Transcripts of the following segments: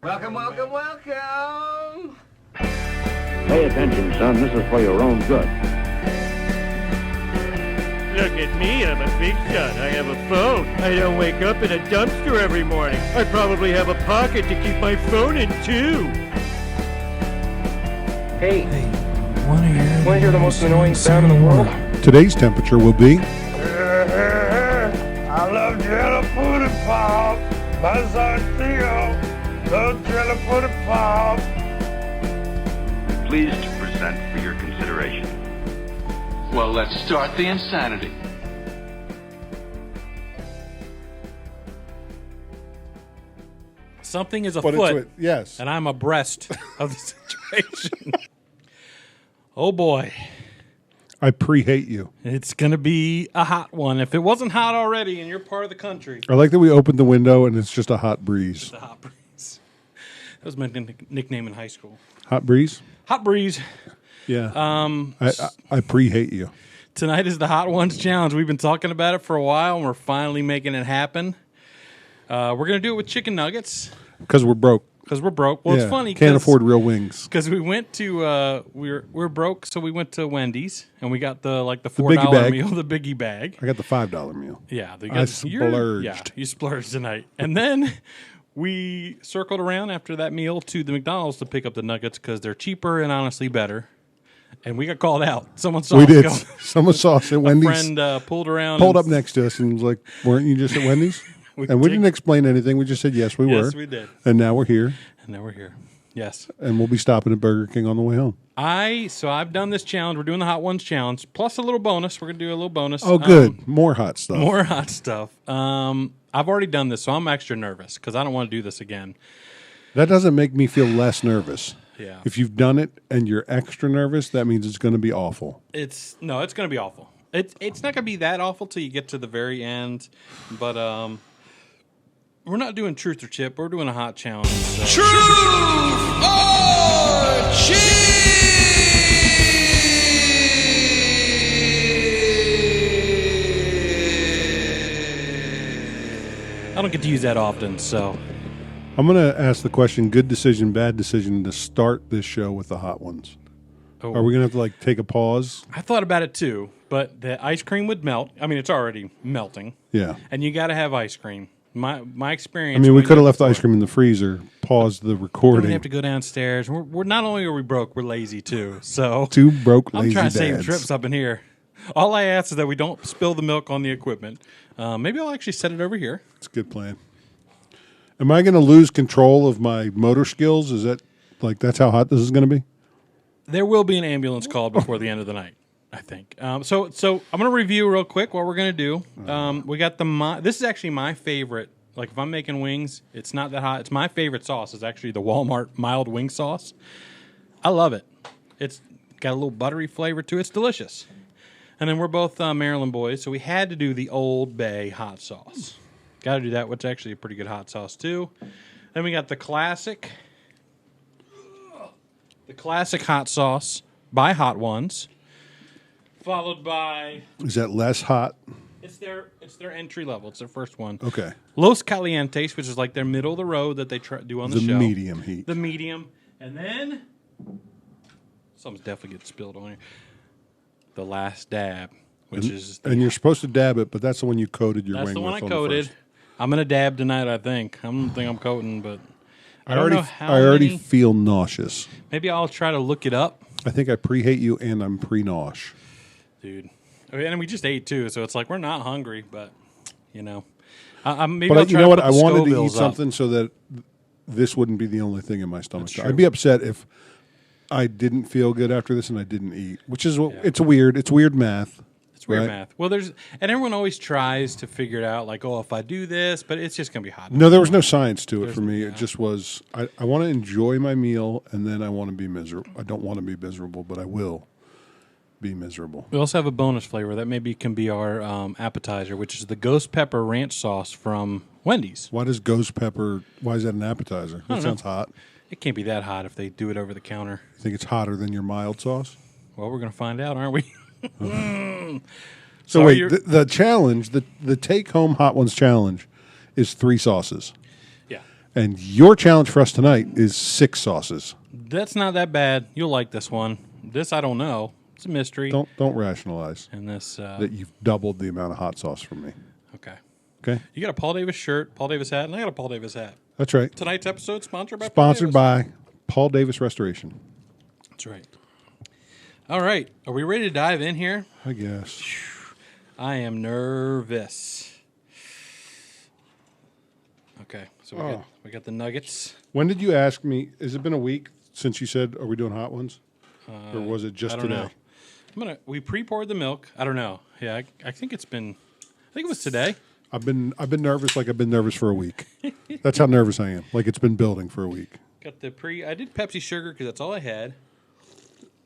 Welcome, welcome, welcome. Pay attention, son. This is for your own good. Look at me, I'm a big shot. I have a phone. I don't wake up in a dumpster every morning. I probably have a pocket to keep my phone in, too. Hey, want to hear the most annoying sound in the world? Today's temperature will be... I love jello pudding pop. My son Theo loves jello pudding pop. Pleased to present for your consideration. Well, let's start the insanity. Something is afoot, yes. and I'm abreast of the situation. Oh, boy. I pre-hate you. It's going to be a hot one. If it wasn't hot already in your part of the country. I like that we opened the window and it's just a hot breeze. It's a hot breeze. That was my nickname in high school. Hot breeze? Hot breeze. Yeah. I pre-hate you. Tonight is the Hot Ones Challenge. We've been talking about it for a while, and we're finally making it happen. We're going to do it with chicken nuggets. Because we're broke. Because we're broke. Well, it's funny. Can't afford real wings. Because we went to, we're broke, so we went to Wendy's, and we got the $4 bag. meal, the biggie bag. I got the $5 meal. Yeah. I splurged. Yeah, you splurged tonight. And then we circled around after that meal to the McDonald's to pick up the nuggets because they're cheaper and honestly better. And we got called out. Someone saw us We did. go. Someone saw us at Wendy's. A friend pulled up next to us and was like, weren't you just at Wendy's? We didn't explain anything. We just said, yes, we were. Yes, we did. And now we're here. Yes. And we'll be stopping at Burger King on the way home. So I've done this challenge. We're doing the Hot Ones Challenge, plus a little bonus. We're going to do a little bonus. Oh, good. More hot stuff. More hot stuff. I've already done this, so I'm extra nervous because I don't want to do this again. That doesn't make me feel less nervous. Yeah. If you've done it and you're extra nervous, that means it's going to be awful. It's going to be awful. It's not going to be that awful till you get to the very end, but we're not doing truth or chip. We're doing a hot challenge. So. Truth or chip? I don't get to use that often, so. I'm going to ask the question, good decision, bad decision, to start this show with the hot ones. Oh. Are we going to have to take a pause? I thought about it too, but the ice cream would melt. I mean, it's already melting. Yeah. And you got to have ice cream. My experience. I mean, we could have left the ice cream in the freezer, paused the recording. We have to go downstairs. We're not only are we broke, we're lazy too. So two broke lazy I'm trying to dads. save trips up in here. All I ask is that we don't spill the milk on the equipment. Maybe I'll actually set it over here. It's a good plan. Am I going to lose control of my motor skills? Is that that's how hot this is going to be? There will be an ambulance called before the end of the night, I think. So I'm going to review real quick what we're going to do. We got this is actually my favorite. Like if I'm making wings, it's not that hot. It's my favorite sauce. It's actually the Walmart mild wing sauce. I love it. It's got a little buttery flavor to it. It's delicious. And then we're both Maryland boys, so we had to do the Old Bay hot sauce. Got to do that, which is actually a pretty good hot sauce too. Then we got the classic hot sauce by Hot Ones, followed by. Is that less hot? It's their entry level. It's their first one. Okay. Los Calientes, which is like their middle of the road that they do on the show. The medium heat. The medium, and then something's definitely getting spilled on here. The last dab, which is and you're supposed to dab it, but that's the one you coated your wing with. That's the one I on coated. The first. I'm gonna dab tonight. I don't think I'm coating, but I already feel nauseous. Maybe I'll try to look it up. I think I pre-hate you and I'm pre-nauseous. Dude. And we just ate too, so it's like we're not hungry, but maybe. But you know what? I wanted to eat something so that this wouldn't be the only thing in my stomach. I'd be upset if I didn't feel good after this and I didn't eat, which is it's weird math. It's weird math. Well, and everyone always tries to figure it out, like, oh, if I do this, but it's just gonna be hot. No, there was no science to it for me. It just was. I want to enjoy my meal, and then I want to be miserable. I don't want to be miserable, but I will be miserable. We also have a bonus flavor that maybe can be our appetizer, which is the ghost pepper ranch sauce from Wendy's. Why is that an appetizer? That sounds hot. It can't be that hot if they do it over the counter. You think it's hotter than your mild sauce? Well, we're going to find out, aren't we? So wait, the challenge, the take-home Hot Ones challenge is 3 sauces. Yeah. And your challenge for us tonight is 6 sauces. That's not that bad. You'll like this one. This I don't know. It's a mystery. Don't rationalize And this that you've doubled the amount of hot sauce from me. okay. Okay? You got a Paul Davis shirt, Paul Davis hat, and I got a Paul Davis hat. That's right. Tonight's episode sponsored by Sponsored Paul Davis. by Paul Davis Restoration. That's right. All right. Are we ready to dive in here? I guess. I am nervous. Okay. So we got the nuggets. When did you ask me? Has it been a week since you said, are we doing hot ones? Or was it just I don't today? know. We pre-poured the milk. I don't know. Yeah, I think it's been. I think it was today. I've been nervous like I've been nervous for a week. That's how nervous I am. Like it's been building for a week. Got the I did Pepsi sugar because that's all I had.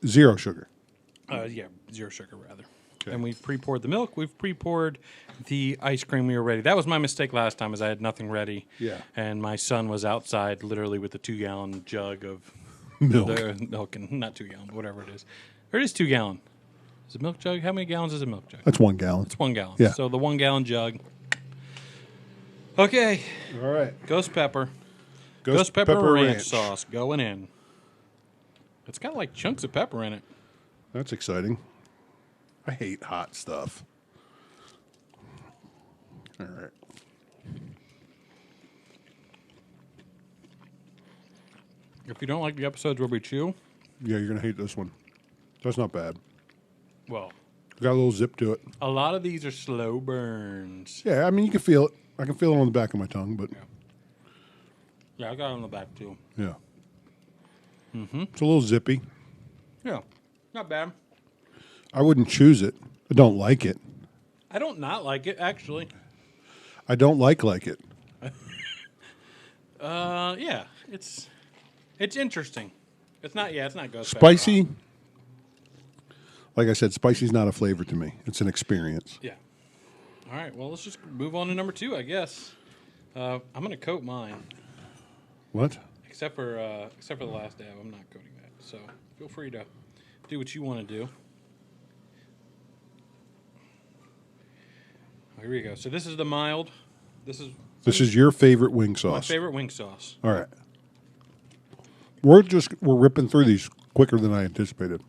0 sugar. Yeah, 0 sugar rather. Okay. And we pre-poured the milk. We've pre-poured the ice cream. We were ready. That was my mistake last time, is I had nothing ready. Yeah. And my son was outside, literally with a 2-gallon jug of Milk. and not 2-gallon, whatever it is. Or it is 2-gallon. Is it milk jug? How many gallons is a milk jug? That's 1 gallon. It's 1 gallon. Yeah. So the 1-gallon jug. Okay. All right. Ghost pepper. Ghost pepper ranch sauce going in. It's got like chunks of pepper in it. That's exciting. I hate hot stuff. All right. If you don't like the episodes where we chew, Yeah, you're going to hate this one. That's not bad. well, Got a little zip to it. a lot of these are slow burns. Yeah, I mean, you can feel it. I can feel it on the back of my tongue, but Yeah, I got it on the back too. yeah. It's a little zippy. Yeah, not bad. I wouldn't choose it. I don't like it. I don't not like it actually. I don't like it. Yeah, it's interesting. It's not ghost pepper. Spicy. Like I said, spicy's not a flavor to me. It's an experience. Yeah. All right. Well, let's just move on to number 2, I guess. I'm gonna coat mine, What? except for the last dab. I'm not coating that. So feel free to do what you want to do. Here we go. So this is the mild. This is your favorite wing my sauce. favorite wing sauce. All right. We're ripping through these quicker than I anticipated.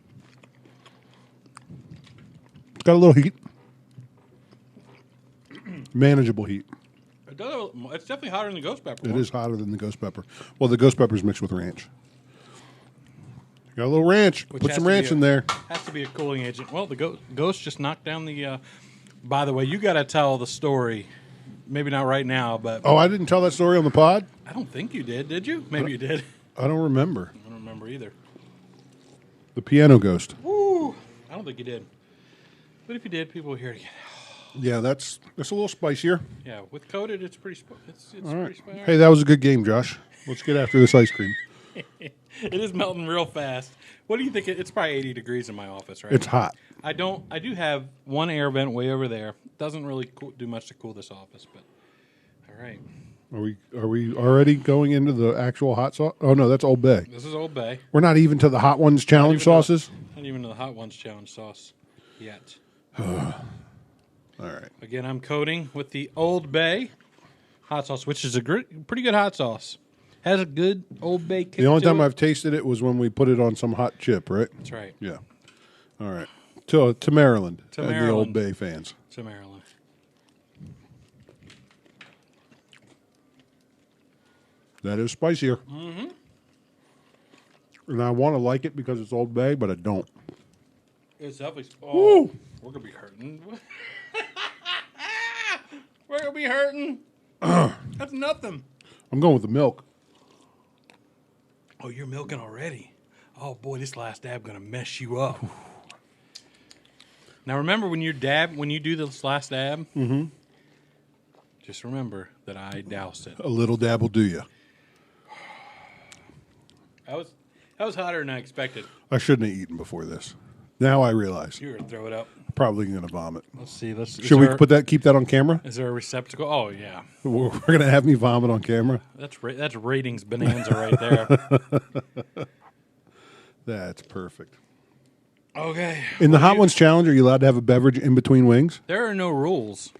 It's got a little heat. Manageable heat. It's definitely hotter than the ghost pepper. It is hotter than the ghost pepper. Well, the ghost pepper is mixed with ranch. Got a little ranch. Which Put has some to ranch be in there. Has to be a cooling agent. Well, the ghost just knocked down the. By the way, you got to tell the story. Maybe not right now, but Oh, I didn't tell that story on the pod? I don't think you did you? Maybe you did. I don't remember. I don't remember either. The piano ghost. Woo! I don't think you did. But if you did, people will hear it again. Yeah, that's a little spicier. Yeah, with coated, it's pretty. It's All right. pretty spicy. Hey, that was a good game, Josh. Let's get after this ice cream. It is melting real fast. What do you think? It's probably 80 degrees in my office, right? It's hot. I do have one air vent way over there. Doesn't really do much to cool this office, but all right. Are we already going into the actual hot sauce? Oh no, that's Old Bay. This is Old Bay. We're not even to the hot ones challenge sauces. Not even to the hot ones challenge sauce yet. All right. Again, I'm coating with the Old Bay hot sauce, which is a pretty good hot sauce. Has a good Old Bay kick. The only to time it. I've tasted it was when we put it on some hot chip, right? That's right. Yeah. All right. To Maryland. To and Maryland. the Old Bay fans. To Maryland. That is spicier. Mm-hmm. And I want to like it because it's Old Bay, but I don't. It's definitely. Oh, we're gonna be hurting. We're gonna be hurting. That's nothing. I'm going with the milk. Oh, you're milking already. Oh boy, this last dab gonna mess you up. Now remember when you do this last dab, just remember that I doused it. A little dab will do you. That was hotter than I expected. I shouldn't have eaten before this. Now I realize. You're gonna throw it up. Probably going to vomit. Let's see. Should we keep that on camera? Is there a receptacle? Oh yeah. We're going to have me vomit on camera. That's ratings bonanza right there. That's perfect. Okay. In the Hot Ones Challenge, are you allowed to have a beverage in between wings? There are no rules.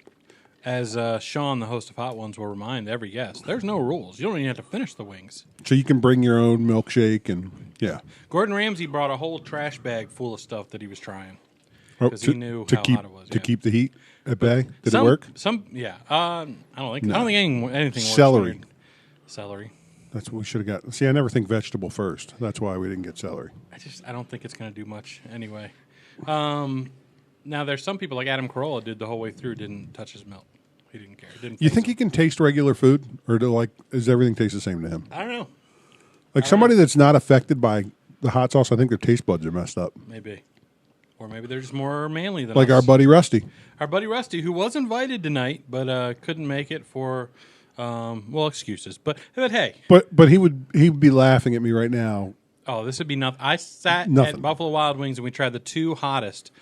as Sean, the host of Hot Ones, will remind every guest, there's no rules. You don't even have to finish the wings. So you can bring your own milkshake and yeah. Gordon Ramsay brought a whole trash bag full of stuff that he was trying Oh, because he knew how keep, hot it was. to yeah. keep the heat at bay. Did it work? Yeah. I don't think anything works. Celery. Weird. Celery. That's what we should have got. See, I never think vegetable first. That's why we didn't get celery. I don't think it's going to do much anyway. Now there's some people like Adam Carolla did the whole way through, didn't touch his milk. He didn't care. You think he can taste regular food, or does everything taste the same to him? I don't know. Like somebody that's not affected by the hot sauce, I think their taste buds are messed up. Maybe. Or maybe they're just more manly than like us. our buddy Rusty. Our buddy Rusty, who was invited tonight, but couldn't make it for, excuses. But hey. But he'd be laughing at me right now. Oh, this would be nothing. I sat at Buffalo Wild Wings and we tried the two hottest.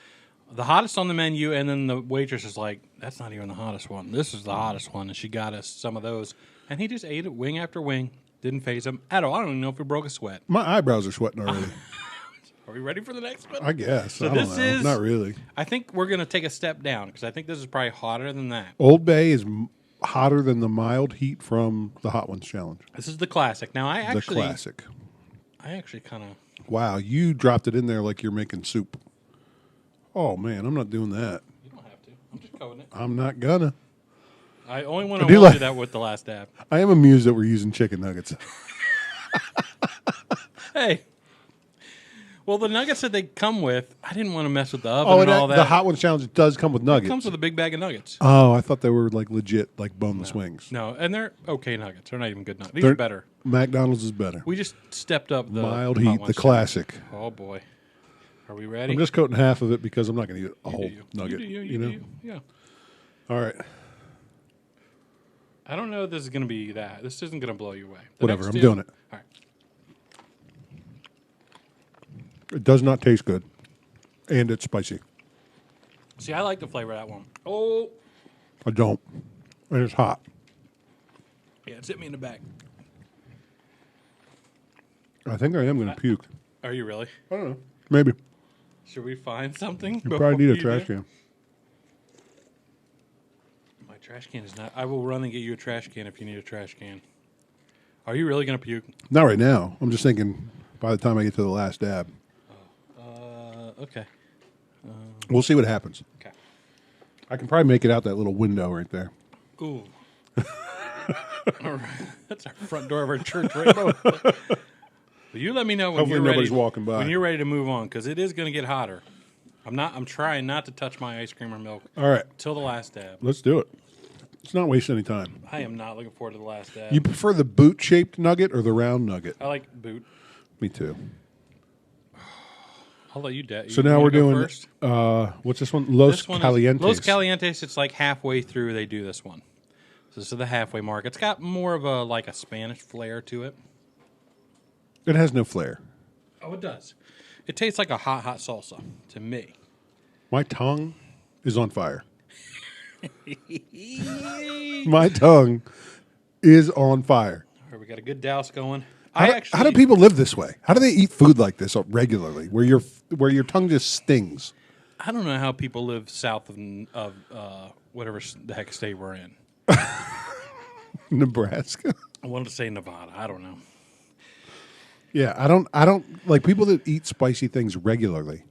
The hottest on the menu, and then the waitress is like, that's not even the hottest one. This is the hottest one. And she got us some of those. And he just ate it wing after wing. Didn't faze him at all. I don't even know if he broke a sweat. My eyebrows are sweating already. Are we ready for the next one? I guess. So I don't know. Not really. I think we're going to take a step down because I think this is probably hotter than that. Old Bay is hotter than the mild heat from the Hot Ones Challenge. This is the classic. Now, the classic. I actually kind of... Wow, you dropped it in there like you're making soup. Oh, man, I'm not doing that. You don't have to. I'm just coating it. I'm not gonna. I only want to do that with the last dab. I am amused that we're using chicken nuggets. Hey. Well, the nuggets that they come with, I didn't want to mess with the oven and all that. The Hot Ones Challenge does come with nuggets. It comes with a big bag of nuggets. Oh, I thought they were like legit, like boneless wings. No, and they're okay nuggets. They're not even good nuggets. These are better. McDonald's is better. We just stepped up the mild Hot heat, Ones the classic. challenge. Oh, boy. Are we ready? I'm just coating half of it because I'm not going to eat a whole nugget. You know? Yeah. All right. I don't know if this is going to be that. This isn't going to blow you away. Whatever. I'm doing it. All right. It does not taste good. And it's spicy. See, I like the flavor of that one. Oh. I don't. And it's hot. Yeah, it's hit me in the back. I think I am going to puke. Are you really? I don't know. Maybe. Should we find something? You probably need a trash can. My trash can is not. I will run and get you a trash can if you need a trash can. Are you really going to puke? Not right now. I'm just thinking by the time I get to the last dab. Okay. We'll see what happens. Okay. I can probably make it out that little window right there. Ooh. All right. That's our front door of our church right now. But you let me know when Hopefully you're nobody's ready, walking by. when you're ready to move on, because it is going to get hotter. I'm trying not to touch my ice cream or milk. All right. Till the last dab. Let's do it. Let's not waste any time. I am not looking forward to the last dab. You prefer the boot-shaped nugget or the round nugget? I like boot. Me too. I'll let you dab. So now we're doing first? What's this one? Los Calientes. Los Calientes. It's like halfway through they do this one. So this is the halfway mark. It's got more of a Spanish flair to it. It has no flair. Oh, it does. It tastes like a hot salsa to me. My tongue is on fire. My tongue is on fire. All right, we got a good douse going. How do people live this way? How do they eat food like this regularly, where your tongue just stings? I don't know how people live south of whatever the heck state we're in. Nebraska. I wanted to say Nevada. I don't know. Yeah, I don't like people that eat spicy things regularly.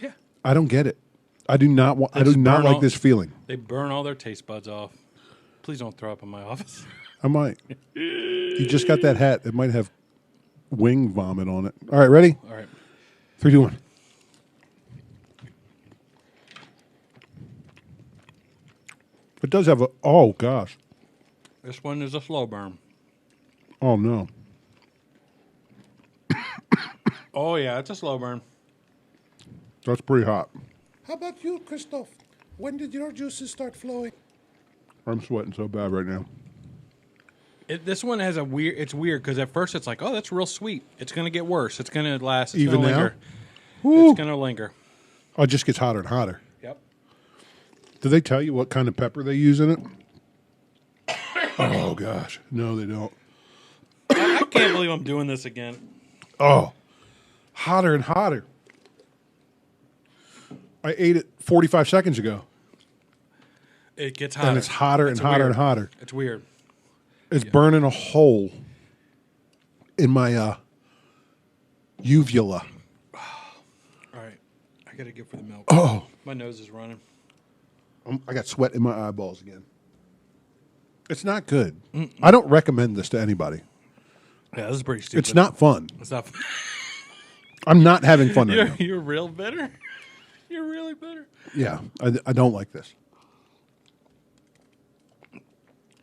Yeah, I don't get it. I do not like this feeling. They burn all their taste buds off. Please don't throw up in my office. I might. You just got that hat. It might have wing vomit on it. All right, ready? All right. 3, 2, 1. It does have a. Oh gosh. This one is a slow burn. Oh no. Oh yeah, it's a slow burn. That's pretty hot. How about you, Christoph? When did your juices start flowing? I'm sweating so bad right now. This one has a weird. It's weird because at first it's like, oh, that's real sweet. It's going to get worse. It's going to last. It's Even gonna now? linger. Woo. It's going to linger. Oh, it just gets hotter and hotter. Yep. Do they tell you what kind of pepper they use in it? Oh gosh, no, they don't. I can't believe I'm doing this again. Oh, hotter and hotter. I ate it 45 seconds ago. It gets hotter. And it's hotter and hotter and hotter. It's weird. It's burning a hole in my uvula. All right. I got to go for the milk. Oh. My nose is running. I got sweat in my eyeballs again. It's not good. I don't recommend this to anybody. Yeah, this is pretty stupid. It's not fun. It's not fun. I'm not having fun right now. You're real bitter. You're really bitter. Yeah, I don't like this.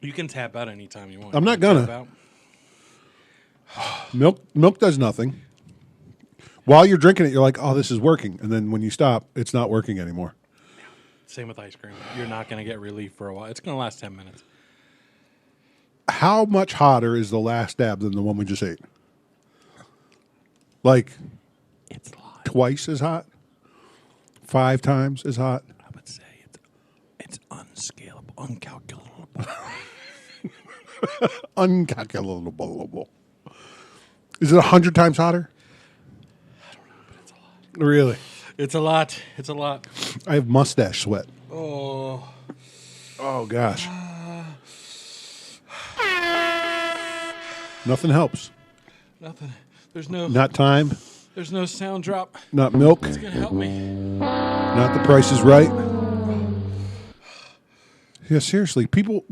You can tap out anytime you want. I'm not gonna. Milk does nothing. While you're drinking it, you're like, oh, this is working. And then when you stop, it's not working anymore. Same with ice cream. You're not going to get relief for a while. It's going to last 10 minutes. How much hotter is the last dab than the one we just ate? Like, It's a lot. twice as hot? 5 times as hot? I would say it's unscalable, uncalculable. Uncalculable. Is it 100 times hotter? I don't know, but it's a lot. Really? It's a lot. It's a lot. I have mustache sweat. Oh. Oh, gosh. Nothing helps. Nothing. There's no. Not time. There's no sound drop. Not milk. It's gonna help me. Not the Price is Right. Yeah, seriously, people,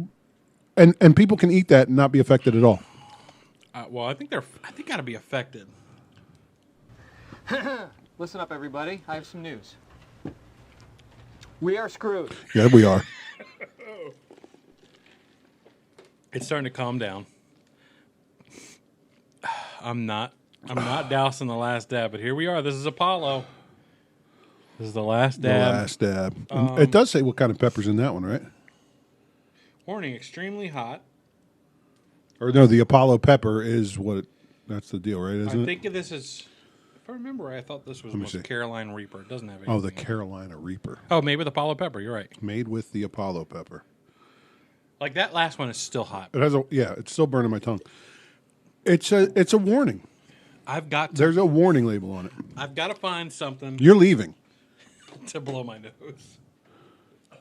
and people can eat that and not be affected at all. Well, I think gotta be affected. Listen up, everybody. I have some news. We are screwed. Yeah, we are. It's starting to calm down. I'm not dousing the last dab, but here we are. This is Apollo. This is the last The dab. last dab. It does say what kind of pepper's in that one, right? Warning: extremely hot. Or no, the Apollo pepper is what. That's the deal, right? Isn't I it? think this is. If I remember right, I thought this was see. Carolina Reaper. It doesn't have anything. Oh, the Carolina Reaper, Oh, made with Apollo pepper. You're right. made with the Apollo pepper. Like that last one is still hot. It has it's still burning my tongue. It's a warning. There's a warning label on it. I've got to find something You're leaving. to blow my nose.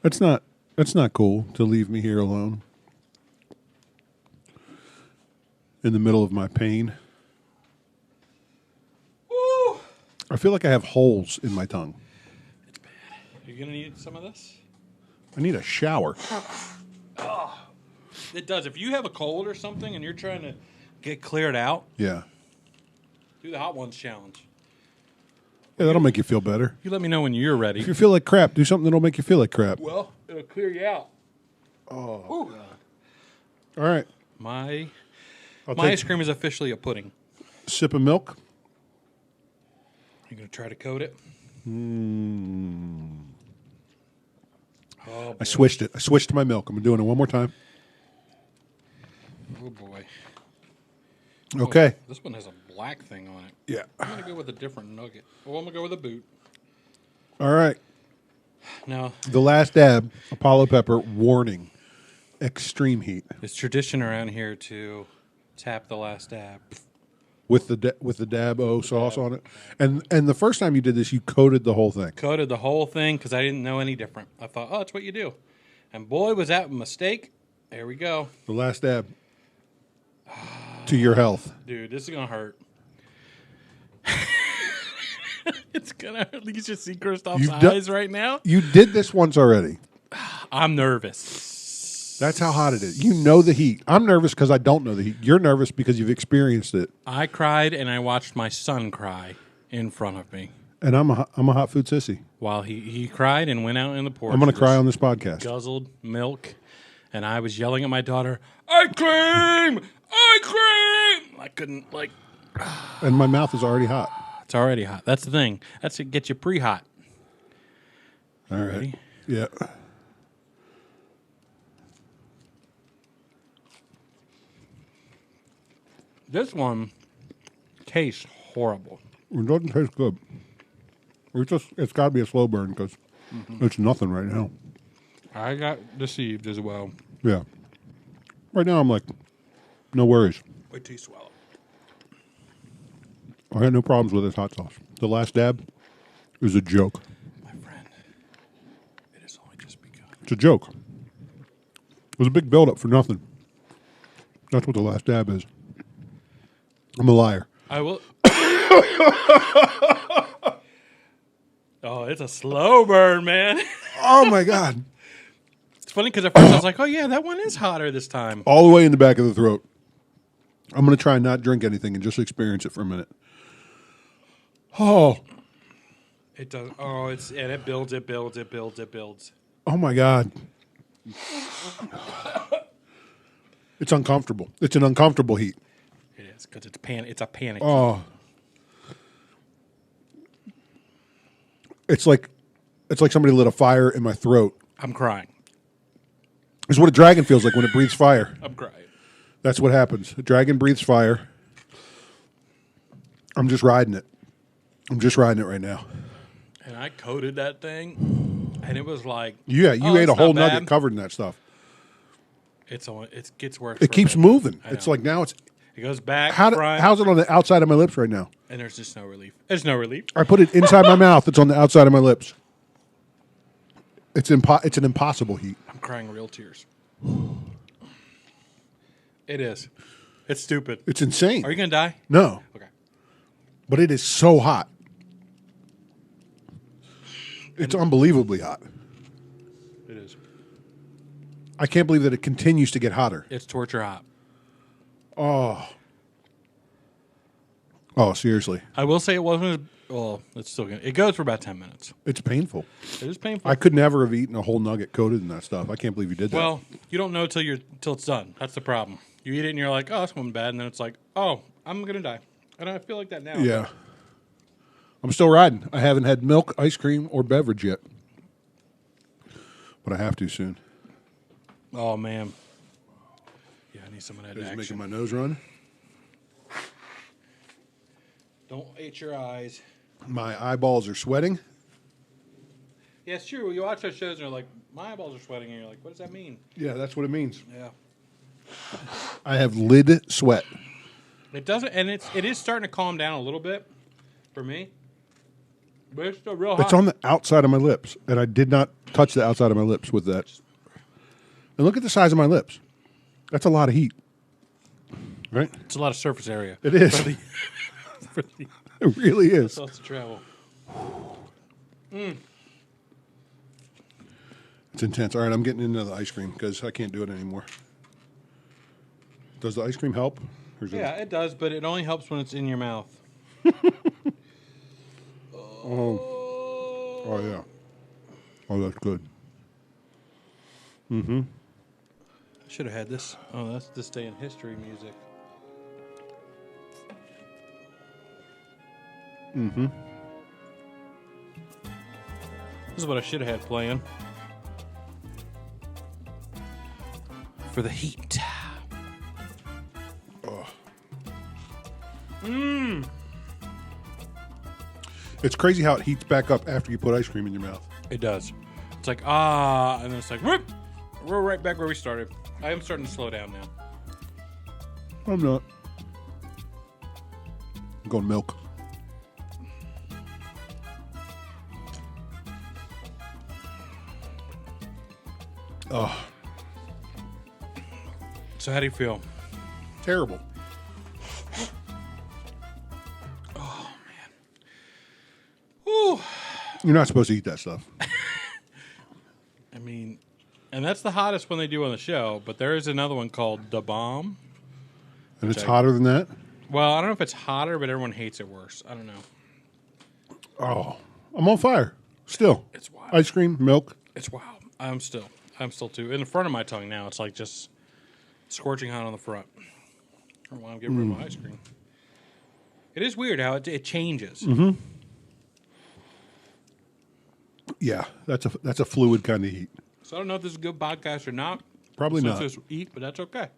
It's not cool to leave me here alone in the middle of my pain. Woo! I feel like I have holes in my tongue. It's bad. You're gonna need some of this. I need a shower. It does. If you have a cold or something and you're trying to get cleared out, Yeah. do the hot ones challenge. Yeah, that'll make you feel better. You let me know when you're ready. If you feel like crap, do something that'll make you feel like crap. Well, it'll clear you out. All right. My I'll my take ice cream is officially a pudding. a sip of milk. You gonna try to coat it? Oh, I switched it. I switched to my milk. I'm doing it one more time. oh boy. Okay. Oh, this one has a black thing on it. Yeah. I'm gonna go with a different nugget. Oh, I'm gonna go with a boot. All right. No, The last dab, Apollo pepper, warning, extreme heat. it's tradition around here to tap the last dab. With the dab-o sauce on it. And the first time you did this, you coated the whole thing. Coated the whole thing because I didn't know any different. I thought, oh, that's what you do. And boy, was that a mistake. There we go. The last dab to your health. Dude, this is going to hurt. It's going to hurt. You should see Christoph's eyes right now. You did this once already. I'm nervous. That's how hot it is. You know the heat. I'm nervous because I don't know the heat. You're nervous because you've experienced it. I cried and I watched my son cry in front of me. And I'm a hot food sissy. While he cried and went out in the porch. I'm going to cry on this podcast. Guzzled milk. And I was yelling at my daughter, ice cream! Ice cream! I couldn't, And my mouth is already hot. It's already hot. That's the thing. That's to get you pre-hot. All right. Ready? Yeah. This one tastes horrible. It doesn't taste good. It's got to be a slow burn because it's nothing right now. I got deceived as well. Yeah. Right now I'm like, no worries. Wait till you swallow. I had no problems with this hot sauce. The last dab is a joke. My friend, it has only just begun. It's a joke. was a big buildup for nothing. That's what the last dab is. I'm a liar. I will. Oh, it's a slow burn, man. Oh, my God. It's funny because at first I was like, oh, yeah, that one is hotter this time. All the way in the back of the throat. I'm going to try and not drink anything and just experience it for a minute. Oh. It does. Oh, and it builds, it builds, it builds, it builds. Oh, my God. It's uncomfortable. It's an uncomfortable heat. It is because it's a panic. Oh. It's like somebody lit a fire in my throat. I'm crying. It's what a dragon feels like when it breathes fire. I'm crying. That's what happens. A dragon breathes fire. I'm just riding it. I'm just riding it right now. And I coated that thing, and it was like, yeah, you ate a whole nugget covered in that stuff. It gets worse. It keeps moving. It's like now it goes back. How's it on the outside of my lips right now? And there's just no relief. There's no relief. I put it inside my mouth. It's on the outside of my lips. It's an impossible heat. I'm crying real tears. It is. It's stupid. It's insane. Are you gonna die? No. Okay. But it is so hot. It's unbelievably hot. It is. I can't believe that it continues to get hotter. It's torture hot. Oh. Oh, seriously. I will say it wasn't. Well, it's still gonna. It goes for about 10 minutes. It's painful. It is painful. I could never have eaten a whole nugget coated in that stuff. I can't believe you did that. Well, you don't know till it's done. That's the problem. You eat it and you're like, oh, this one's bad, and then it's like, oh, I'm gonna die. And I feel like that now. Yeah. I'm still riding. I haven't had milk, ice cream, or beverage yet. But I have to soon. Oh, man. Yeah, I need some of that It's action. making my nose run. Don't eat your eyes. My eyeballs are sweating. Yeah, it's true. You watch those shows and you're like, my eyeballs are sweating, and you're like, what does that mean? Yeah, that's what it means. Yeah. I have lid sweat. It doesn't, and it is starting to calm down a little bit for me. But it's still real hot. It's on the outside of my lips, and I did not touch the outside of my lips with that. And look at the size of my lips. That's a lot of heat. Right? It's a lot of surface area. It is. It really is. Lots to travel. It's intense. All right, I'm getting into the ice cream because I can't do it anymore. Does the ice cream help? Yeah, it does, but it only helps when it's in your mouth. Oh, yeah. Oh, that's good. Mm-hmm. I should have had this. Oh, that's this day in history music. Mm-hmm. This is what I should have had playing. For the heat. Oh. It's crazy how it heats back up after you put ice cream in your mouth. It does. It's like, and then it's like, whoop! We're right back where we started. I am starting to slow down now. I'm not. I'm going milk. Oh. So how do you feel? Terrible. Oh, man. Whew. You're not supposed to eat that stuff. I mean, and that's the hottest one they do on the show, but there is another one called The Bomb. And it's hotter than that? Well, I don't know if it's hotter, but everyone hates it worse. I don't know. Oh. I'm on fire. Still. It's wild. Ice cream, milk. It's wild. I'm still too. In the front of my tongue now, it's like just scorching hot on the front. I don't want to get rid of my ice cream. It is weird how it changes. Mm-hmm. Yeah, that's a fluid kind of heat. So I don't know if this is a good podcast or not. Probably not. Just eat, but that's okay.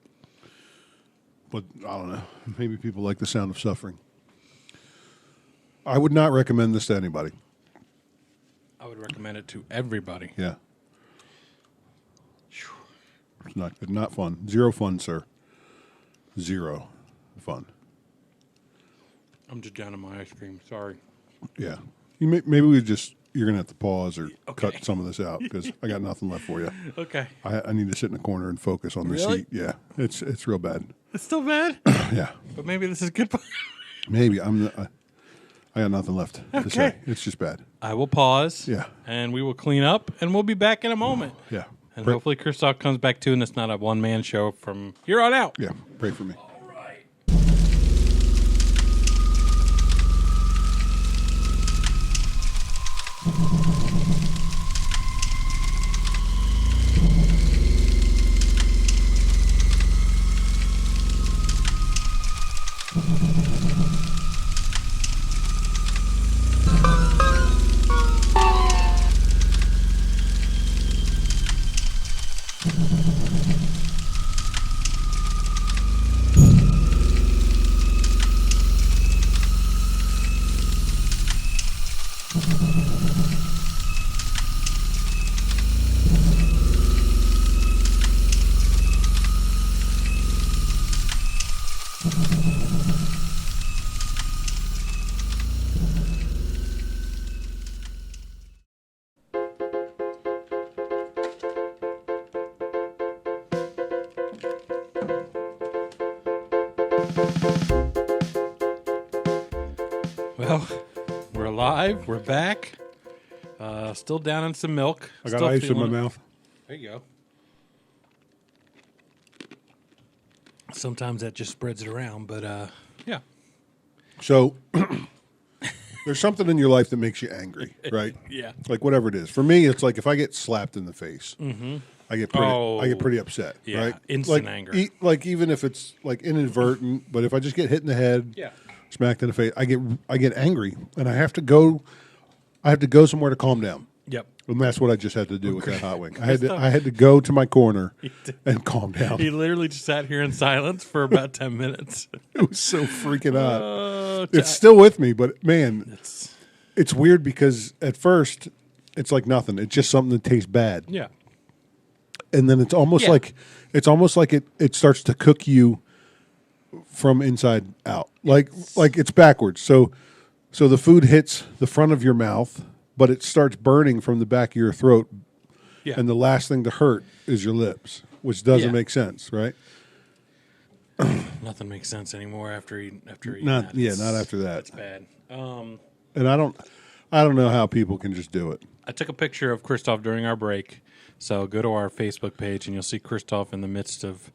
But I don't know. Maybe people like the sound of suffering. I would not recommend this to anybody. I would recommend it to everybody. Yeah. It's not good. Not fun. Zero fun, sir. Zero fun. I'm just down on my ice cream. Sorry. Yeah. Maybe we just you're gonna have to pause or cut some of this out because I got nothing left for you. Okay. I need to sit in a corner and focus on this Really? heat. Yeah, it's real bad. It's still bad. Yeah, But maybe this is good. maybe I got nothing left to say. It's just bad. I will pause. Yeah. And we will clean up, and we'll be back in a moment. Yeah, And hopefully Christoph comes back too, and it's not a one-man show from here on out. yeah. Pray for me. Well, we're alive. We're back. Still down in some milk. I got Still ice in my feeling it. mouth. There you go. Sometimes that just spreads it around, but yeah. So there's something in your life that makes you angry, right? Yeah. Like whatever it is. For me, it's like if I get slapped in the face, I get pretty upset. Yeah, right? instant like, anger. Like even if it's like inadvertent, but if I just get hit in the head, Yeah. smacked in the face, I get angry, and I have to go somewhere to calm down. Yep. And that's what I just had to do with that hot wing. I had to go to my corner and calm down. He literally just sat here in silence for about 10 minutes. It was so freaking hot. It's It's still with me, but man, it's weird because at first it's like nothing. It's just something that tastes bad. Yeah. And then it's almost like it starts to cook you from inside out. Like it's backwards. So the food hits the front of your mouth, but it starts burning from the back of your throat. Yeah. And the last thing to hurt is your lips, which doesn't Yeah. make sense, right? Nothing makes sense anymore after eating Not that. not after that. It's bad. And I don't know how people can just do it. I took a picture of Christoph during our break, so go to our Facebook page and you'll see Christoph in the midst of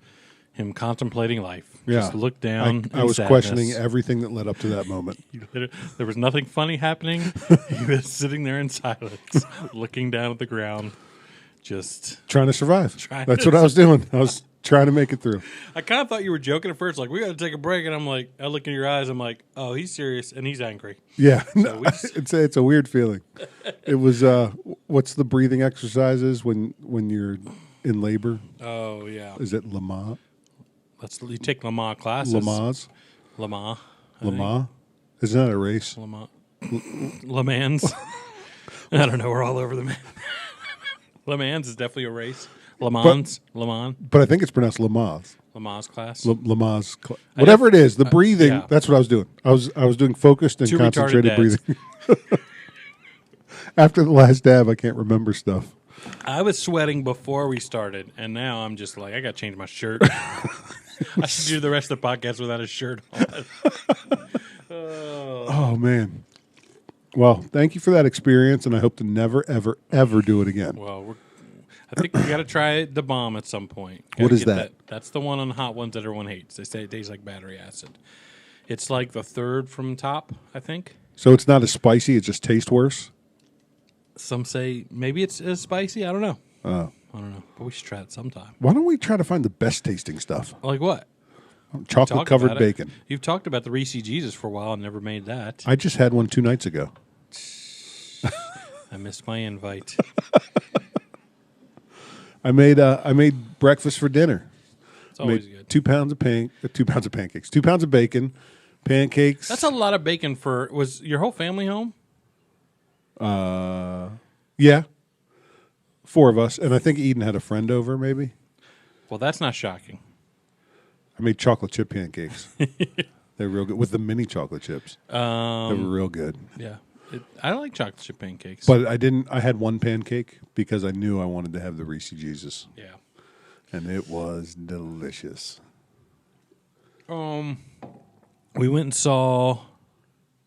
him contemplating life. Yeah. Just look down. I was questioning everything that led up to that moment. There was nothing funny happening. He was sitting there in silence, looking down at the ground, just Trying to survive. Trying That's to what I was doing. I was trying to make it through. I kind of thought you were joking at first, like, we got to take a break. And I'm like, I look in your eyes, I'm like, oh, he's serious and he's angry. Yeah. So it's a weird feeling. It was what's the breathing exercises when you're in labor? Oh, yeah. Is it Lama? You take Lama classes. Lamaze? Lama. Lama? Isn't that a race? Lama. Le Mans. I don't know. We're all over the man. Le Mans is definitely a race. Le Mans. Le Mans. But I think it's pronounced Lamaze. Lamaze class. Lamaze. Whatever it is, the breathing, yeah. that's what I was doing. I was doing focused and Two concentrated retarded breathing. After the last dab, I can't remember stuff. I was sweating before we started, and now I'm just like, I got to change my shirt. I should do the rest of the podcast without a shirt on. Oh, man. Well, thank you for that experience, and I hope to never, ever, ever do it again. Well, I think we got to try the bomb at some point. What is that? That's the one on Hot Ones that everyone hates. They say it tastes like battery acid. It's like the third from top, I think. So it's not as spicy, it just tastes worse? Some say maybe it's as spicy. I don't know. Oh. I don't know. But we should try it sometime. Why don't we try to find the best tasting stuff? Like what? Chocolate covered about it. bacon. You've talked about the Reese Jesus for a while and never made that. I just had one 2 nights ago. I missed my invite. I made breakfast for dinner. It's always made good. 2 pounds of 2 pounds of pancakes, 2 pounds of bacon, pancakes. That's a lot of bacon for. Was your whole family home? Yeah, 4 of us, and I think Eden had a friend over. Maybe Well, that's not shocking. I made chocolate chip pancakes. They're real good with the mini chocolate chips. They were real good. Yeah. I like chocolate chip pancakes. But I didn't. I had one pancake because I knew I wanted to have the Reese Jesus. Yeah. And it was delicious. We went and saw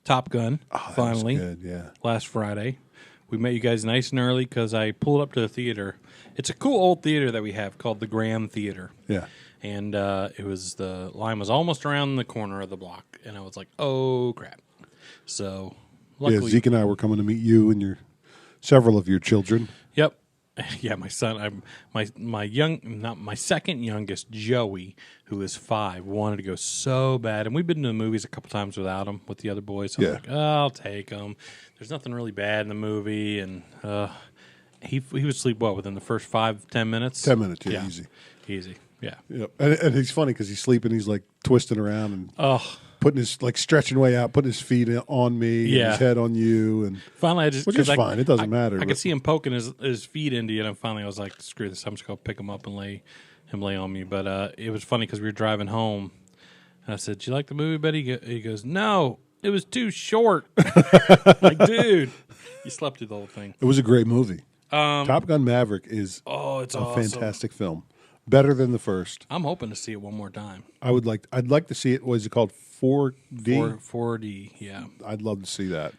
Top Gun finally. That was good, yeah. Last Friday. We met you guys nice and early because I pulled up to the theater. It's a cool old theater that we have called the Graham Theater. Yeah. And the line was almost around the corner of the block, and I was like, "Oh crap!" So, luckily, Zeke and I were coming to meet you and several of your children. Yep, yeah, my son, my second youngest, Joey, who is 5, wanted to go so bad, and we've been to the movies a couple times without him with the other boys. So I'm like, I'll take him. There's nothing really bad in the movie, and he would sleep within the first 5-10 minutes. 10 minutes, yeah, easy. Yeah. Yep. And he's funny because he's sleeping. He's like twisting around and putting his stretching way out, putting his feet on me, and his head on you, and finally, which is fine. It doesn't matter. I could see him poking his feet into you, and finally, I was like, "Screw this! I'm just gonna pick him up and lay on me." But it was funny because we were driving home, and I said, "Do you like the movie, Betty?" He goes, "No, it was too short." Like, dude, you slept through the whole thing. It was a great movie. Top Gun Maverick is it's a awesome. fantastic film. Better than the first. I'm hoping to see it one more time. I'd like to see it. What is it called? 4D? 4D, yeah. I'd love to see that.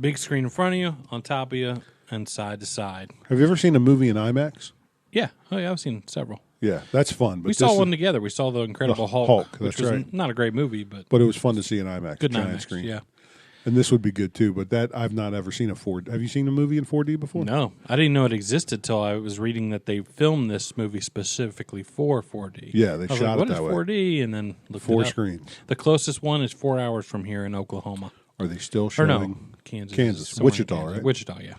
Big screen in front of you, on top of you, and side to side. Have you ever seen a movie in IMAX? Yeah. Oh, yeah, I've seen several. Yeah, that's fun. But we saw one together. We saw The Incredible Hulk, which was right. not a great movie, but it was fun to see in IMAX. Good giant IMAX, screen. yeah. And this would be good too, but that I've not ever seen a 4D. Have you seen a movie in 4D before? No, I didn't know it existed till I was reading that they filmed this movie specifically for 4D. Yeah, they shot it that way. What is 4D? And then looked 4 it up. screens. The closest one is 4 hours from here in Oklahoma. Are they still showing? Or no, Kansas. Wichita, Kansas. right? Wichita, yeah.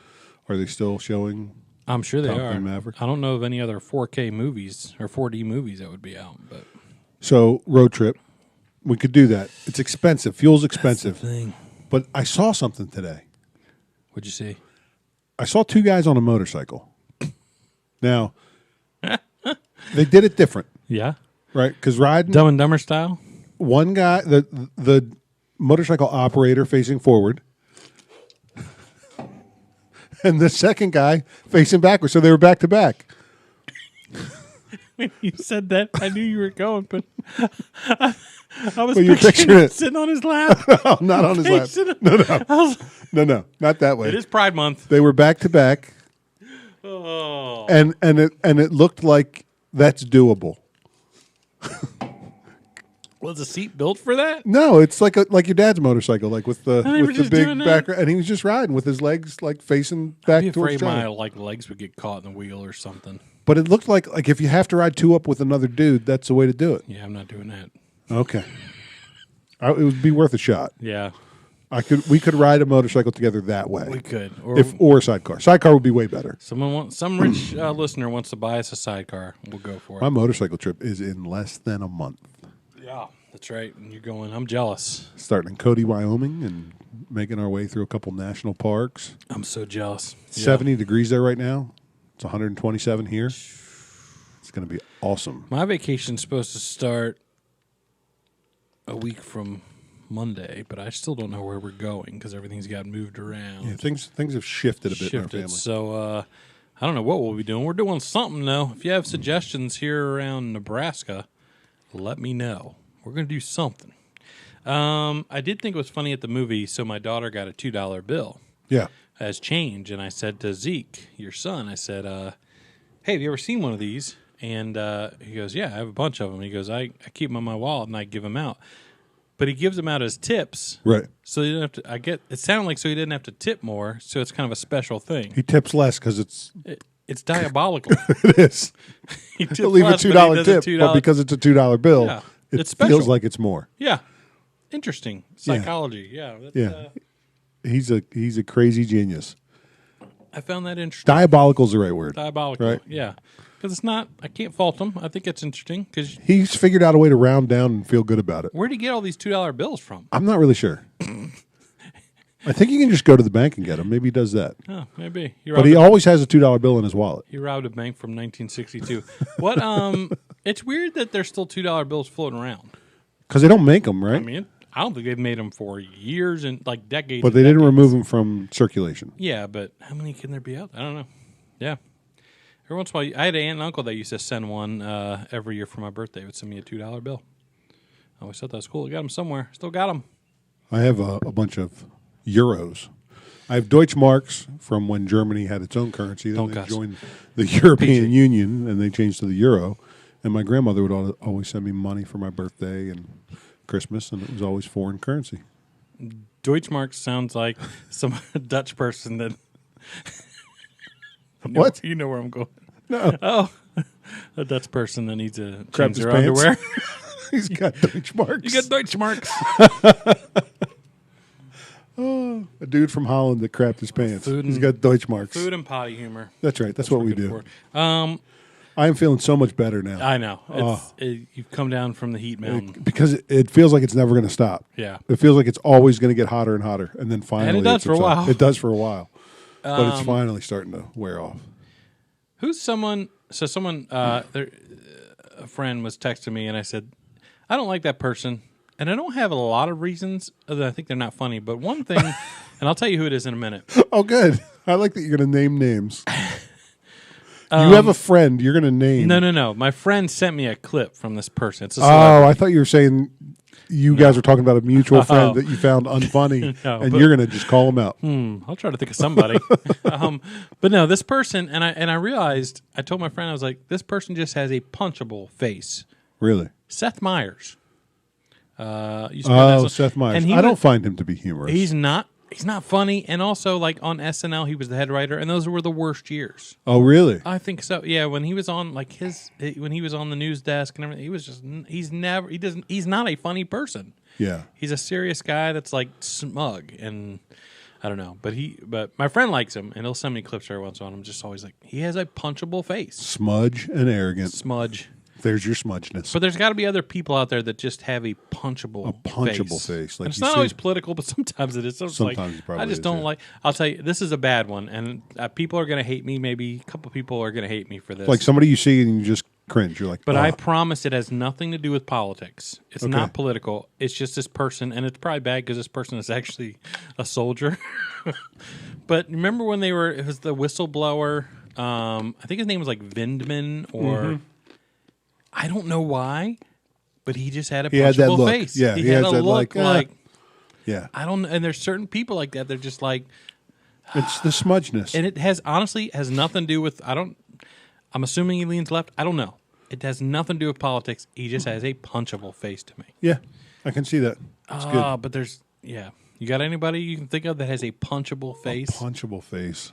Are they still showing? I'm sure they Top are. Gun Maverick? I don't know of any other 4K movies or 4D movies that would be out, but So road trip, we could do that. It's expensive. Fuel's expensive. That's the thing. But I saw something today. What'd you see? I saw 2 guys on a motorcycle. Now, they did it different, Yeah. right? Because riding Dumb and Dumber style? one guy, the motorcycle operator facing forward, and the second guy facing backwards. So they were back to back. When you said that, I knew you were going, but I was you're picturing it. sitting on his lap. Oh, not on his lap. No, not that way. It is Pride Month. They were back to back. Oh. And it looked like that's doable. Was the seat built for that? No, it's like your dad's motorcycle, like with the just big doing that. back, and he was just riding with his legs like facing back I'd be towards afraid my traffic. legs would get caught in the wheel or something. But it looked like if you have to ride 2 up with another dude, that's the way to do it. Yeah, I'm not doing that. Okay, it would be worth a shot. Yeah, We could ride a motorcycle together that way. we could. Or a sidecar. Sidecar would be way better. Some rich listener wants to buy us a sidecar. We'll go for it. My motorcycle trip is in less than a month. Yeah, that's right. And you're going. I'm jealous. Starting in Cody, Wyoming, and making our way through a couple national parks. I'm so jealous. 70 degrees there right now. It's 127 here. It's going to be awesome. My vacation's supposed to start a week from Monday, but I still don't know where we're going because everything's got moved around. Yeah, things have shifted a bit in our family. So I don't know what we'll be doing. We're doing something though. If you have suggestions here around Nebraska, let me know. We're going to do something. I did think it was funny at the movie. So my daughter got a $2 bill. Yeah. As change, and I said to Zeke, your son, I said, "Hey, have you ever seen one of these?" And he goes, "Yeah, I have a bunch of them." He goes, "I keep them in my wallet and I give them out." But he gives them out as tips, Right. So you don't have to. It sounded like so he didn't have to tip more, so it's kind of a special thing. He tips less because It's diabolical. it is. He'll leave a $2 tip, but because it's a $2 bill, Yeah, it it's special. feels like it's more. Yeah, interesting psychology. Yeah, Yeah. He's a crazy genius. I found that interesting. Diabolical is the right word. Diabolical, right? Yeah, because it's not. I can't fault him. I think it's interesting because He's figured out a way to round down and feel good about it. where did he get all these $2 bills from? I'm not really sure. I think you can just go to the bank and get them. Maybe he does that. Oh, maybe. But he always has a $2 bill in his wallet. He robbed a bank from 1962. What? It's weird that there's still $2 bills floating around. Because they don't make them, right? I mean, I don't think they've made them for years and like decades. But they didn't remove them from circulation. Yeah, but how many can there be out? I don't know. Yeah. Every once in a while, I had an aunt and uncle that used to send one every year for my birthday. They would send me a $2 bill. I always thought that was cool. I got them somewhere. Still got them. I have a bunch of euros. I have Deutschmarks from when Germany had its own currency. Then they joined the European Union, and they changed to the euro. And my grandmother would always send me money for my birthday and Christmas, and it was always foreign currency. Deutschmark sounds like some Dutch person that... What? You know where I'm going. No. Oh, a Dutch person that needs to Grab change his their pants. underwear. He's got Deutschmarks. You got Deutschmarks. Oh, a dude from Holland that crapped his pants. He's got Deutschmarks. Food and potty humor. That's right. That's what we do. I am feeling so much better now. I know. You've come down from the heat mountain. Because it feels like it's never going to stop. Yeah. It feels like it's always going to get hotter and hotter. And then finally. And it does for a while. It does for a while. But it's finally starting to wear off. Who's someone? So someone, a friend was texting me, and I said, I don't like that person. And I don't have a lot of reasons other than I think they're not funny. But one thing, and I'll tell you who it is in a minute. Oh, good. I like that you're going to name names. You have a friend you're going to name. No. My friend sent me a clip from this person. It's a celebrity. I thought you were saying you guys were talking about a mutual friend that you found unfunny, and you're going to just call him out. I'll try to think of somebody. But no, this person, and I realized, I told my friend, I was like, this person just has a punchable face. Really? Seth Meyers. Seth Meyers. I don't find him to be humorous. He's not funny, and also like on SNL, he was the head writer, and those were the worst years. Oh, really? I think so. Yeah, when he was on when he was on the news desk and everything, he was just he's not a funny person. Yeah, he's a serious guy that's like smug, and I don't know, but my friend likes him, and he'll send me clips every once in a while. I'm just always like, he has a punchable face, smudge and arrogant. Smudge. There's your smudgeness. But there's got to be other people out there that just have a punchable face. Like, it's not always political, but sometimes it is. So sometimes like, I just don't like. I'll tell you, this is a bad one, and people are going to hate me. Maybe a couple people are going to hate me for this. Like somebody you see and you just cringe. You're like, but I promise it has nothing to do with politics. It's not political. It's just this person, and it's probably bad because this person is actually a soldier. But remember when it was the whistleblower? I think his name was like Vindman or. Mm-hmm. I don't know why, but he just had a punchable face. Yeah, he had a look like. Yeah, I don't. And there's certain people like that. They're just like. It's the smudgeness, and it has nothing to do with. I'm assuming he leans left. I don't know. It has nothing to do with politics. He just has a punchable face to me. Yeah, I can see that. It's good. But there's You got anybody you can think of that has a punchable face? A punchable face.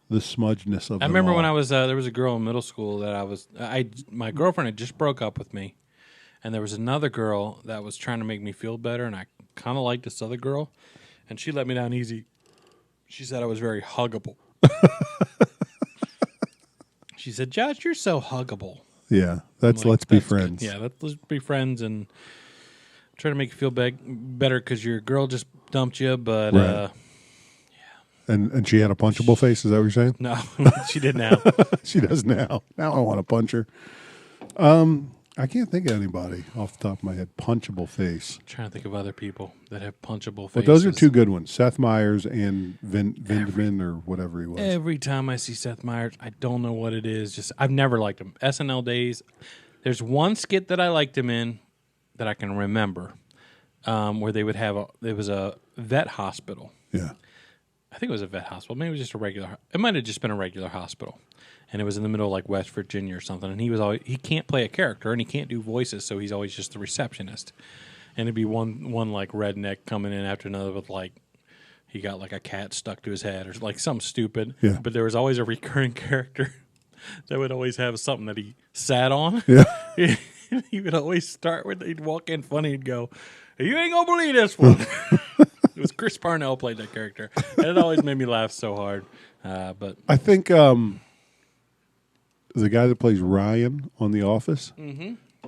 The smudgeness of. I remember when I was there was a girl in middle school that my girlfriend had just broke up with me, and there was another girl that was trying to make me feel better, and I kind of liked this other girl, and she let me down easy. She said I was very huggable. She said, "Josh, you're so huggable." Yeah, let's be friends. Good. Yeah, let's be friends and try to make you feel better because your girl just dumped you, but. Right. And she had a punchable face. Is that what you're saying? No, she did now. She does now. Now I want to punch her. I can't think of anybody off the top of my head. Punchable face. I'm trying to think of other people that have punchable faces. Well, those are two good ones. Seth Meyers and Vindman or whatever he was. Every time I see Seth Meyers, I don't know what it is. Just I've never liked him. SNL days. There's one skit that I liked him in that I can remember, where they would have it was a vet hospital. Yeah. I think it was a vet hospital. Maybe it was just a regular. It might have just been a regular hospital, and it was in the middle of like West Virginia or something. And he can't play a character and he can't do voices, so he's always just the receptionist. And it'd be one like redneck coming in after another with like he got like a cat stuck to his head or like something stupid. Yeah. But there was always a recurring character that would always have something that he sat on. Yeah. He would always start with he'd walk in funny and go, "You ain't gonna believe this one." It was Chris Parnell played that character, and it always made me laugh so hard. But I think the guy that plays Ryan on The Office,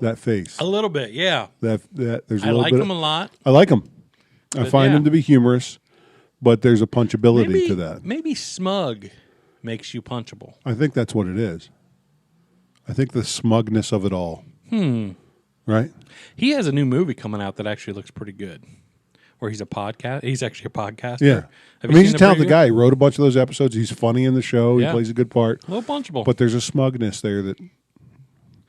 that face, a little bit, yeah. That there's a I little like bit him a lot. I like him. I find yeah. him to be humorous, but there's a punchability to that. Maybe smug makes you punchable. I think that's what it is. I think the smugness of it all. right? He has a new movie coming out that actually looks pretty good. Where he's a podcast. He's actually a podcaster. Yeah. He's a talented guy. He wrote a bunch of those episodes. He's funny in the show. He plays a good part. A little punchable. But there's a smugness there that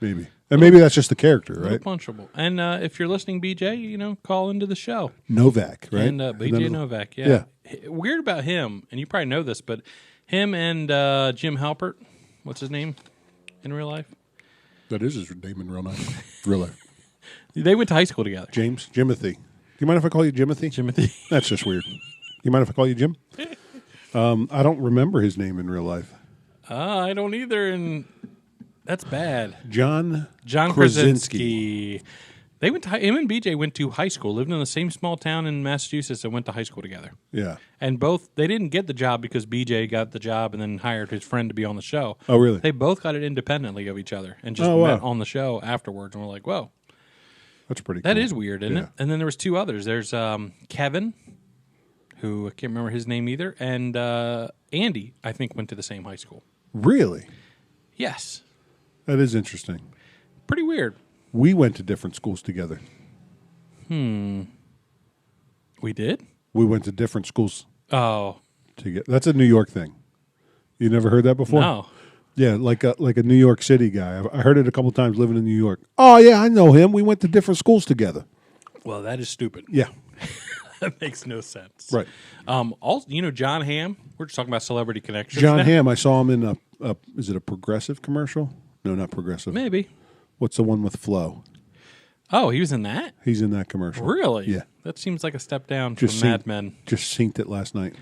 maybe. And maybe that's just the character, right? A little punchable. And if you're listening, BJ, call into the show. Novak, right? And BJ Novak, yeah. Weird about him, and you probably know this, but him and Jim Halpert, what's his name in real life? That is his name in real life. Real life. They went to high school together. Jimothy. Do you mind if I call you Jimothy? Jimothy. That's just weird. You mind if I call you Jim? I don't remember his name in real life. I don't either, and that's bad. John Krasinski. They went to him and BJ went to high school, lived in the same small town in Massachusetts, and went to high school together. Yeah. And they didn't get the job because BJ got the job and then hired his friend to be on the show. Oh, really? They both got it independently of each other and just met on the show afterwards, and we're like, whoa. That's pretty cool. That is weird, isn't it? And then there was two others. There's Kevin, who I can't remember his name either, and Andy, I think, went to the same high school. Really? Yes. That is interesting. Pretty weird. We went to different schools together. We did? We went to different schools. Oh. Together. That's a New York thing. You never heard that before? No. Yeah, like a New York City guy. I heard it a couple times living in New York. Oh, yeah, I know him. We went to different schools together. Well, that is stupid. Yeah. That makes no sense. Right. Also, John Hamm. We're just talking about celebrity connections. John Hamm, I saw him in is it a Progressive commercial? No, not Progressive. Maybe. What's the one with Flo? Oh, he was in that? He's in that commercial. Really? Yeah. That seems like a step down from Mad Men. Just synced it last night.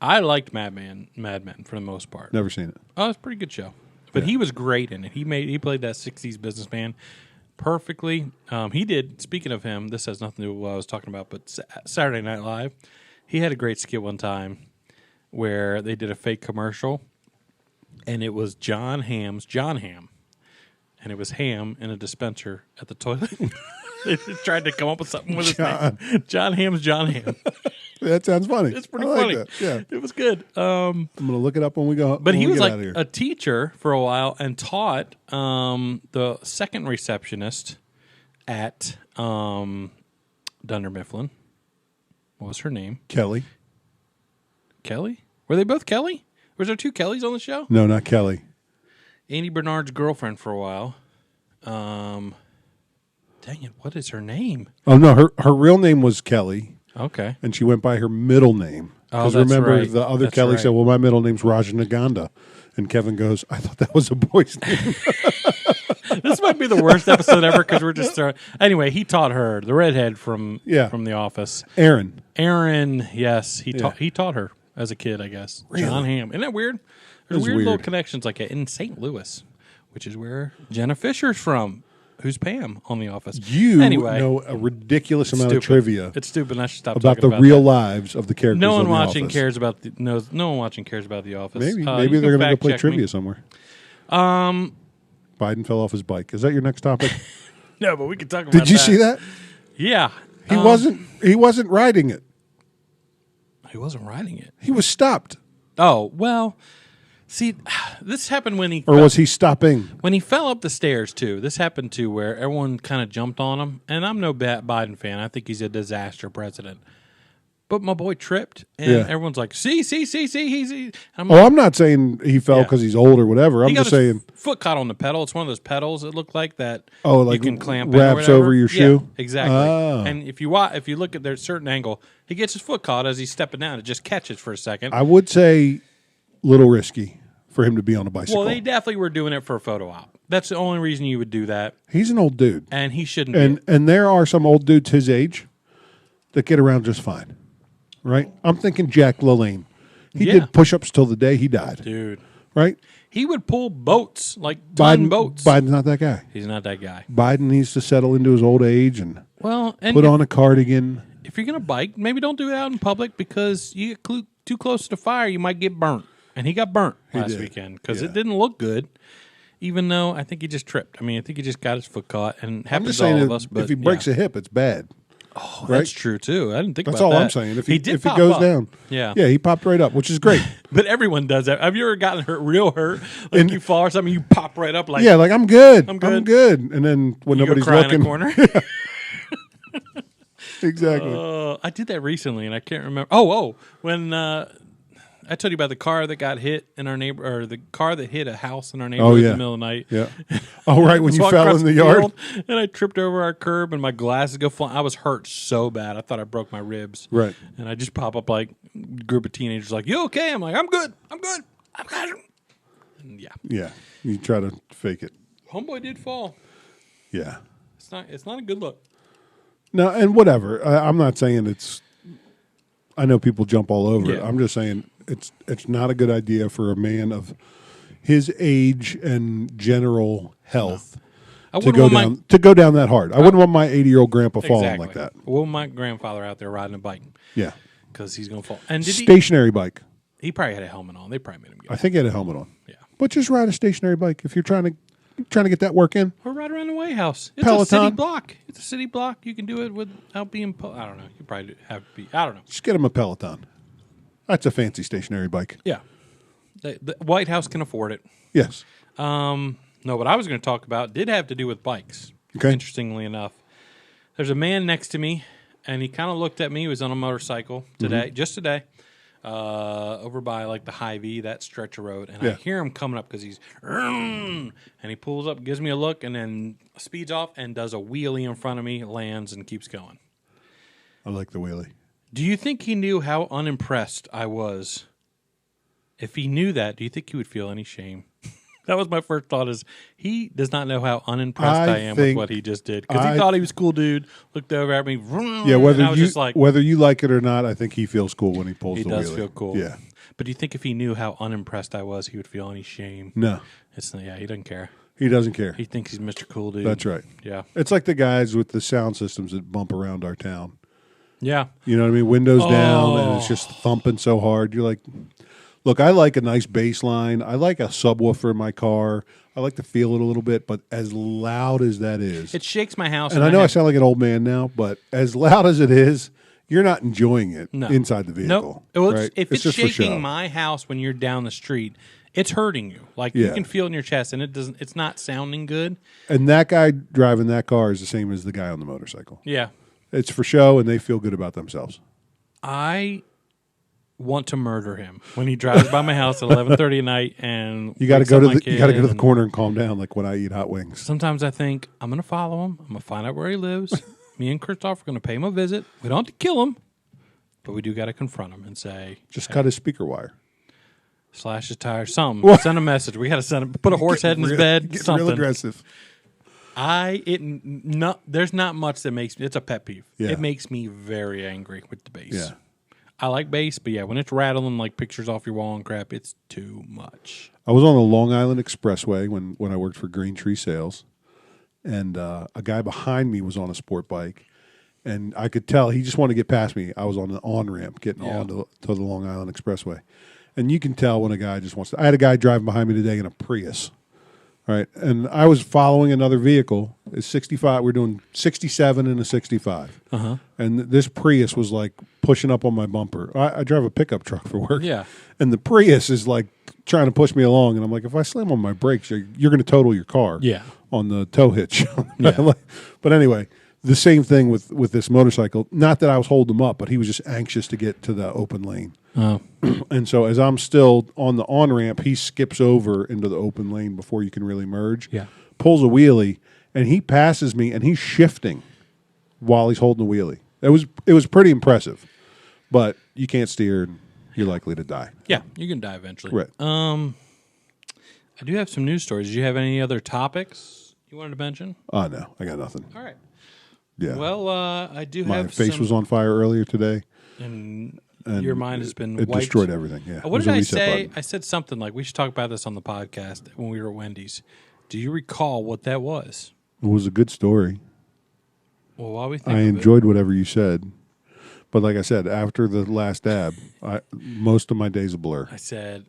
I liked Mad Men for the most part. Never seen it. Oh, it's a pretty good show. But he was great in it. He played that 60s businessman perfectly. He did, speaking of him, this has nothing to do with what I was talking about, but Saturday Night Live, he had a great skit one time where they did a fake commercial, and it was John Hamm, and it was ham in a dispenser at the toilet. They just tried to come up with something with his name. John Hamm. That sounds funny. It's pretty funny. That. Yeah. It was good. I'm going to look it up when we go. But he was like a teacher for a while and taught the second receptionist at Dunder Mifflin. What was her name? Kelly. Kelly? Were they both Kelly? Was there two Kellys on the show? No, not Kelly. Andy Bernard's girlfriend for a while. Dang it, what is her name? Oh, no, her real name was Kelly. Okay. And she went by her middle name. Oh, Because that's remember, right. the other That's Kelly right. said, well, my middle name's Rajanaganda. And Kevin goes, I thought that was a boy's name. This might be the worst episode ever because we're just throwing... Anyway, he taught her, the redhead from The Office. Aaron, yes. He taught her as a kid, I guess. Really? John Hamm. Isn't that weird? There's That is weird little weird. connections like that in St. Louis, which is where Jenna Fisher's from. Who's Pam on The Office? You anyway, know a ridiculous amount stupid. of trivia. It's stupid. And I should stop about talking the about real that. lives of the characters. No one on The watching Office. cares about no one watching cares about The Office. Maybe You they're can going to go play fact-check trivia me. somewhere. Um, Biden fell off his bike. Is that your next topic? no, but we can talk about. Did you see that? Yeah, He wasn't riding it. He wasn't riding it. He was stopped. Oh well. See, this happened when he... Or was he stopping? When he fell up the stairs, too. This happened, too, where everyone kind of jumped on him. And I'm no Biden fan. I think he's a disaster president. But my boy tripped, and everyone's like, see. I'm not saying he fell because he's old or whatever. I'm just saying... foot caught on the pedal. It's one of those pedals, it looked like, that like you can clamp in or wraps whatever. over your shoe? Yeah, exactly. Oh. And if you look at their certain angle, he gets his foot caught as he's stepping down. It just catches for a second. I would say little risky for him to be on a bicycle. Well, they definitely were doing it for a photo op. That's the only reason you would do that. He's an old dude. And he shouldn't be. And there are some old dudes his age that get around just fine. Right? I'm thinking Jack LaLanne. He did push-ups till the day he died. Dude. Right? He would pull boats, like ton boats. Biden's not that guy. He's not that guy. Biden needs to settle into his old age and and put on a cardigan. If you're going to bike, maybe don't do it out in public because you get too close to the fire, you might get burnt. And he got burnt last weekend because it didn't look good, even though I think he just tripped. I mean, I think he just got his foot caught and happens to all of us. But if he breaks a hip, it's bad. Oh, right? that's true too. I didn't think That's about that. all I'm saying. If he did if it pop goes up. down, Yeah. he popped right up, which is great. But everyone does that. Have you ever gotten real hurt? Like you fall or something, you pop right up like, yeah, like I'm good. I'm good. And then when you nobody's go cry looking, in a corner. exactly. I did that recently, and I can't remember. Oh, when I told you about the car that got hit in our or the car that hit a house in our neighborhood in the middle of the night. Yeah. Oh, right, when you Walked fell across in the yard. field, and I tripped over our curb, and my glasses go flying. I was hurt so bad. I thought I broke my ribs. Right. And I just pop up like a group of teenagers like, you okay? I'm like, I'm good. I'm good. And yeah. Yeah. You try to fake it. Homeboy did fall. Yeah. It's not a good look. No, and whatever. I'm not saying it's. I know people jump all over it. Yeah. I'm just saying it's not a good idea for a man of his age and general health to go down that hard. I wouldn't want my 80-year-old grandpa falling like that. I wouldn't want my grandfather out there riding a bike. Yeah. Because he's going to fall. And stationary bike. He probably had a helmet on. They probably made him get I think he had a helmet on. Yeah. But just ride a stationary bike if you're trying to get that work in. Or ride around the White House. It's Peloton. a city block. It's a city block. You can do it without being. I don't know. You probably have to be. I don't know. Just get him a Peloton. That's a fancy stationary bike. Yeah. The White House can afford it. Yes. No, what I was going to talk about did have to do with bikes. Okay. Interestingly enough, there's a man next to me, and he kind of looked at me. He was on a motorcycle today, just today, over by like the Hy-Vee, that stretch of road, and I hear him coming up because he's, and he pulls up, gives me a look, and then speeds off and does a wheelie in front of me, lands, and keeps going. I like the wheelie. Do you think he knew how unimpressed I was? If he knew that, do you think he would feel any shame? That was my first thought, is he does not know how unimpressed I am with what he just did. Because he thought he was a cool dude, looked over at me, yeah, whether you like it or not, I think he feels cool when he pulls the wheelie. He does feel cool. Yeah. But do you think if he knew how unimpressed I was, he would feel any shame? No. He doesn't care. He doesn't care. He thinks he's Mr. Cool Dude. That's right. Yeah. It's like the guys with the sound systems that bump around our town. Yeah. You know what I mean? Windows down, and it's just thumping so hard. You're like, look, I like a nice bass line. I like a subwoofer in my car. I like to feel it a little bit, but as loud as that is. It shakes my house. And I know I sound like an old man now, but as loud as it is, you're not enjoying it inside the vehicle. No. Well, right? If it's shaking my house when you're down the street, it's hurting you. Like you can feel it in your chest, and it's not sounding good. And that guy driving that car is the same as the guy on the motorcycle. Yeah. It's for show, and they feel good about themselves. I want to murder him when he drives by my house at 11:30 at night, and you got to go to the corner and calm down, like when I eat hot wings. Sometimes I think I'm going to follow him. I'm going to find out where he lives. Me and Christoph are going to pay him a visit. We don't have to kill him, but we do got to confront him and say, just cut his speaker wire, slash his tire, something. Send a message. We got to send him. Put a horse head in his bed. Get something real aggressive. There's not much that makes me. It's a pet peeve. Yeah. It makes me very angry with the bass. Yeah. I like bass, but when it's rattling like pictures off your wall and crap, it's too much. I was on the Long Island Expressway when I worked for Green Tree Sales, and a guy behind me was on a sport bike, and I could tell he just wanted to get past me. I was on the on-ramp getting on to the Long Island Expressway, and you can tell when a guy just wants to. I had a guy driving behind me today in a Prius. Right, and I was following another vehicle. It's 65. We're doing 67 and a 65. And this Prius was like pushing up on my bumper. I drive a pickup truck for work. Yeah. And the Prius is like trying to push me along, and I'm like, if I slam on my brakes, you're going to total your car. Yeah. On the tow hitch. Yeah. But anyway, the same thing with this motorcycle. Not that I was holding him up, but he was just anxious to get to the open lane. Oh. And so as I'm still on the on-ramp, he skips over into the open lane before you can really merge. Yeah. Pulls a wheelie, and he passes me, and he's shifting while he's holding the wheelie. It was pretty impressive. But you can't steer, and you're likely to die. Yeah, you can die eventually. Right. I do have some news stories. Did you have any other topics you wanted to mention? Oh, no. I got nothing. All right. Yeah. Well, I do My have face was on fire earlier today. And your mind has been It wiped. destroyed everything, yeah. What It was did a I reset say? button. I said something like, we should talk about this on the podcast when we were at Wendy's. Do you recall what that was? It was a good story. Well, while we think I of enjoyed whatever you said. But like I said, after the last dab, most of my day's a blur. I said,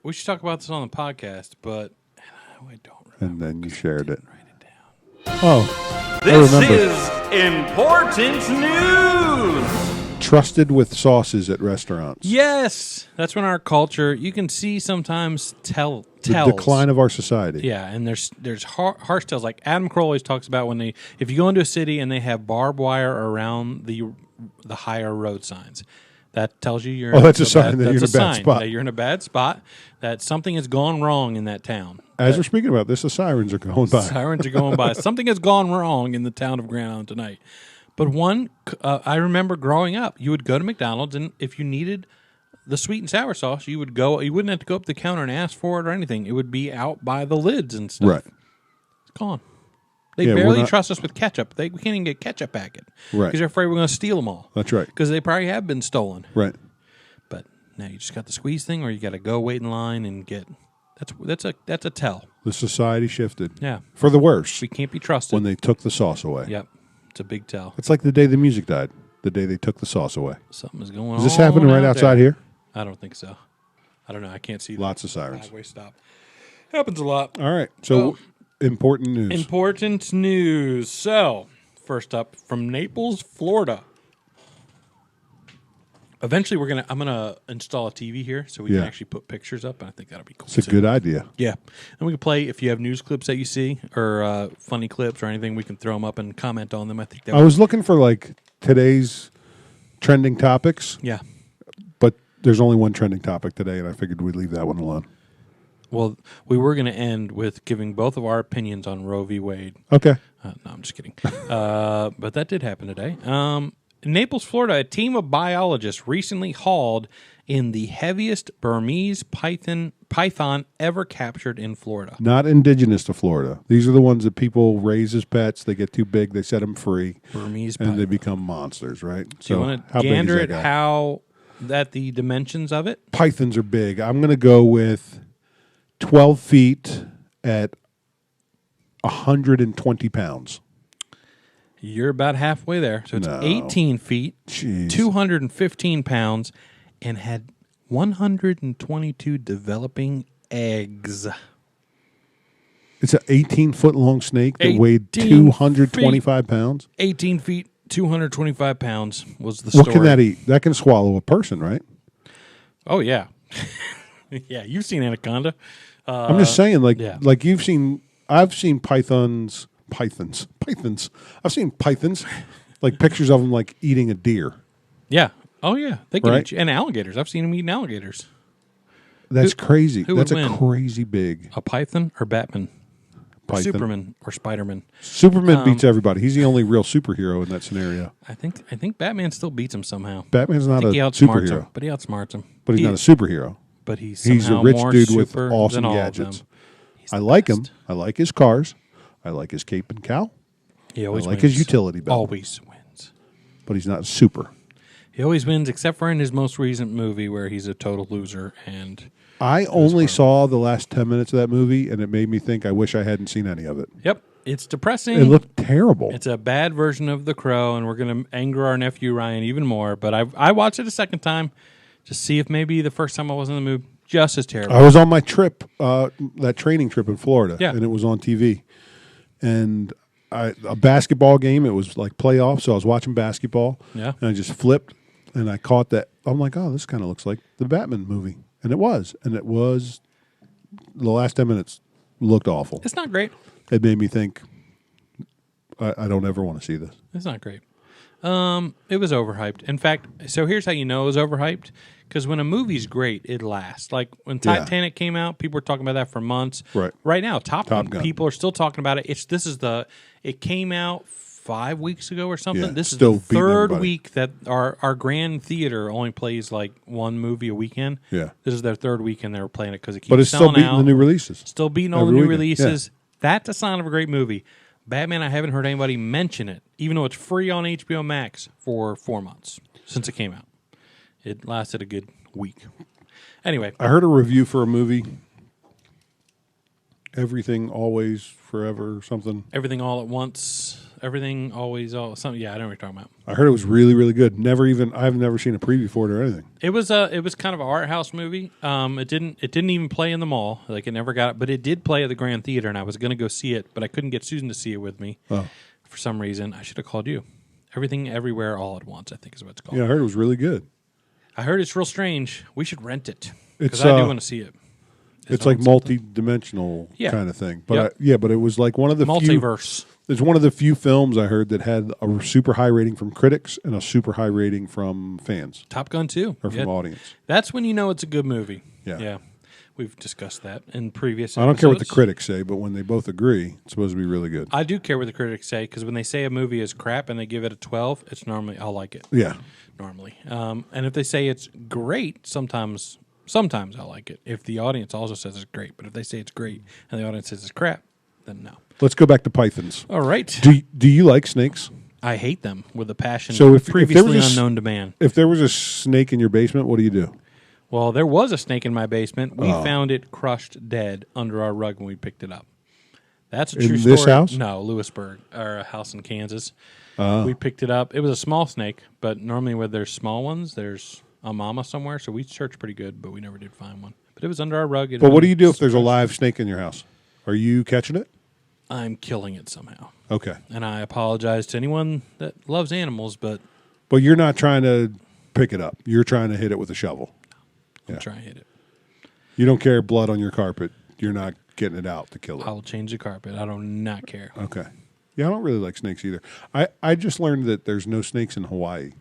we should talk about this on the podcast, but I don't remember. And then you shared it. Write it down. Oh. This is important news. Trusted with sauces at restaurants. Yes, that's when our culture. You can see sometimes tells The decline of our society. Yeah, and there's harsh tells. Like Adam Kroll always talks about when if you go into a city and they have barbed wire around the higher road signs. That tells you you're. That's a sign that you're in a bad spot. That you're in a bad spot. That something has gone wrong in that town. As we're speaking about this, the sirens are going by. Sirens are going by. Something has gone wrong in the town of Grand Island tonight. But I remember growing up, you would go to McDonald's, and if you needed the sweet and sour sauce, you would go. You wouldn't have to go up the counter and ask for it or anything. It would be out by the lids and stuff. Right. It's gone. They barely trust us with ketchup. We can't even get ketchup packet. Right. Because they're afraid we're going to steal them all. That's right. Because they probably have been stolen. Right. But now you just got the squeeze thing, or you got to go wait in line and get. That's a tell. The society shifted. Yeah. For the worse. We can't be trusted. When they took the sauce away. Yep. It's a big tell. It's like the day the music died. The day they took the sauce away. Something is going on. Is this happening right outside here? I don't think so. I don't know. I can't see. Lots of sirens. Highway stop. Happens a lot. All right. So important news. Important news. So first up from Naples, Florida. Eventually, I'm gonna install a TV here so we can actually put pictures up, and I think that'll be cool. It's a good idea. Yeah, and we can play if you have news clips that you see or funny clips or anything. We can throw them up and comment on them. I think I was looking for like today's trending topics. Yeah, but there's only one trending topic today, and I figured we'd leave that one alone. Well, we were going to end with giving both of our opinions on Roe v. Wade. Okay. No, I'm just kidding. But that did happen today. In Naples, Florida, a team of biologists recently hauled in the heaviest Burmese python ever captured in Florida. Not indigenous to Florida. These are the ones that people raise as pets. They get too big, they set them free, Burmese and python. They become monsters, right? So you want to gander at the dimensions of it? Pythons are big. I'm going to go with 12 feet at 120 pounds. You're about halfway there. So it's 18 feet, 215 pounds, and had 122 developing eggs. It's an 18-foot long snake that weighed 225 pounds? 18 feet, 225 pounds was the story. What can that eat? That can swallow a person, right? Oh, yeah. Yeah, you've seen Anaconda. I'm just saying, like you've seen, I've seen pythons. I've seen pythons, like pictures of them like eating a deer. Yeah. Oh, yeah. They can eat, and alligators. I've seen them eating alligators. That's crazy. That's a crazy big. A python or Batman? Or Python. Superman or Spider-Man. Superman beats everybody. He's the only real superhero in that scenario. I think Batman still beats him somehow. Batman's not a superhero. But he outsmarts him. But he's not a superhero. But he's a rich more dude with super awesome than all gadgets. of them. I like him. I like his cars. I like his cape and cowl. He always I like wins. his utility belt. Always wins. But he's not super. He always wins, except for in his most recent movie where he's a total loser. And I only saw the last 10 minutes of that movie, and it made me think I wish I hadn't seen any of it. Yep. It's depressing. It looked terrible. It's a bad version of The Crow, and we're going to anger our nephew Ryan even more. But I watched it a second time to see if maybe the first time I was in the mood, just as terrible. I was on my trip, that training trip in Florida, and it was on TV. And a basketball game, it was like playoffs, so I was watching basketball. Yeah. And I just flipped, and I caught that. I'm like, oh, this kind of looks like the Batman movie. And it was. And it was, the last 10 minutes looked awful. It's not great. It made me think, I don't ever want to see this. It's not great. It was overhyped. In fact, so here's how you know it was overhyped. Because when a movie's great, it lasts. Like when Titanic came out, people were talking about that for months. Right. Right now, Top Gun, people are still talking about it. It came out 5 weeks ago or something. Yeah, this is still the third everybody. week that our grand theater only plays like one movie a weekend. Yeah. This is their third weekend they were playing it because it keeps But it's still selling beating out. the new releases. Still beating all Every the new weekend. releases. Yeah. That's a sign of a great movie. Batman, I haven't heard anybody mention it, even though it's free on HBO Max for 4 months since it came out. It lasted a good week. Anyway. I heard a review for a movie, Everything, Always, Forever, or something. Everything All at Once. Everything, Always, All... something. Yeah, I know what you're talking about. I heard it was really, really good. I've never seen a preview for it or anything. It was kind of an art house movie. It didn't even play in the mall. Like it never got it, but it did play at the Grand Theater, and I was going to go see it, but I couldn't get Susan to see it with me. Oh. for some reason. I should have called you. Everything, Everywhere, All at Once, I think is what it's called. Yeah, I heard it was really good. I heard it's real strange. We should rent it because It's I do want to see it. It's like multi-dimensional kind of thing. But but it was like one of the multiverse. It's one of the few films I heard that had a super high rating from critics and a super high rating from fans. Top Gun 2. Or from audience. That's when you know it's a good movie. Yeah. Yeah. We've discussed that in previous I don't care what the critics say, but when they both agree, it's supposed to be really good. I do care what the critics say because when they say a movie is crap and they give it a 12, it's normally, I'll like it. Yeah. Normally. And if they say it's great, sometimes I'll like it. If the audience also says it's great. But if they say it's great and the audience says it's crap, then no. Let's go back to pythons. All right. Do you like snakes? I hate them with a passion So if previously there was unknown to man. If there was a snake in your basement, what do you do? Well, there was a snake in my basement. We found it crushed dead under our rug when we picked it up. That's a true story. In this house? No, Lewisburg, or a house in Kansas. We picked it up. It was a small snake, but normally where there's small ones, there's a mama somewhere. So we searched pretty good, but we never did find one. But it was under our rug. But what do you do if there's a live snake in your house? Are you catching it? I'm killing it somehow. Okay. And I apologize to anyone that loves animals, but you're not trying to pick it up. You're trying to hit it with a shovel. I'm trying to hit it. You don't care blood on your carpet. You're not getting it out to kill it. I'll change the carpet. I do not care. Okay. Yeah, I don't really like snakes either. I just learned that there's no snakes in Hawaii.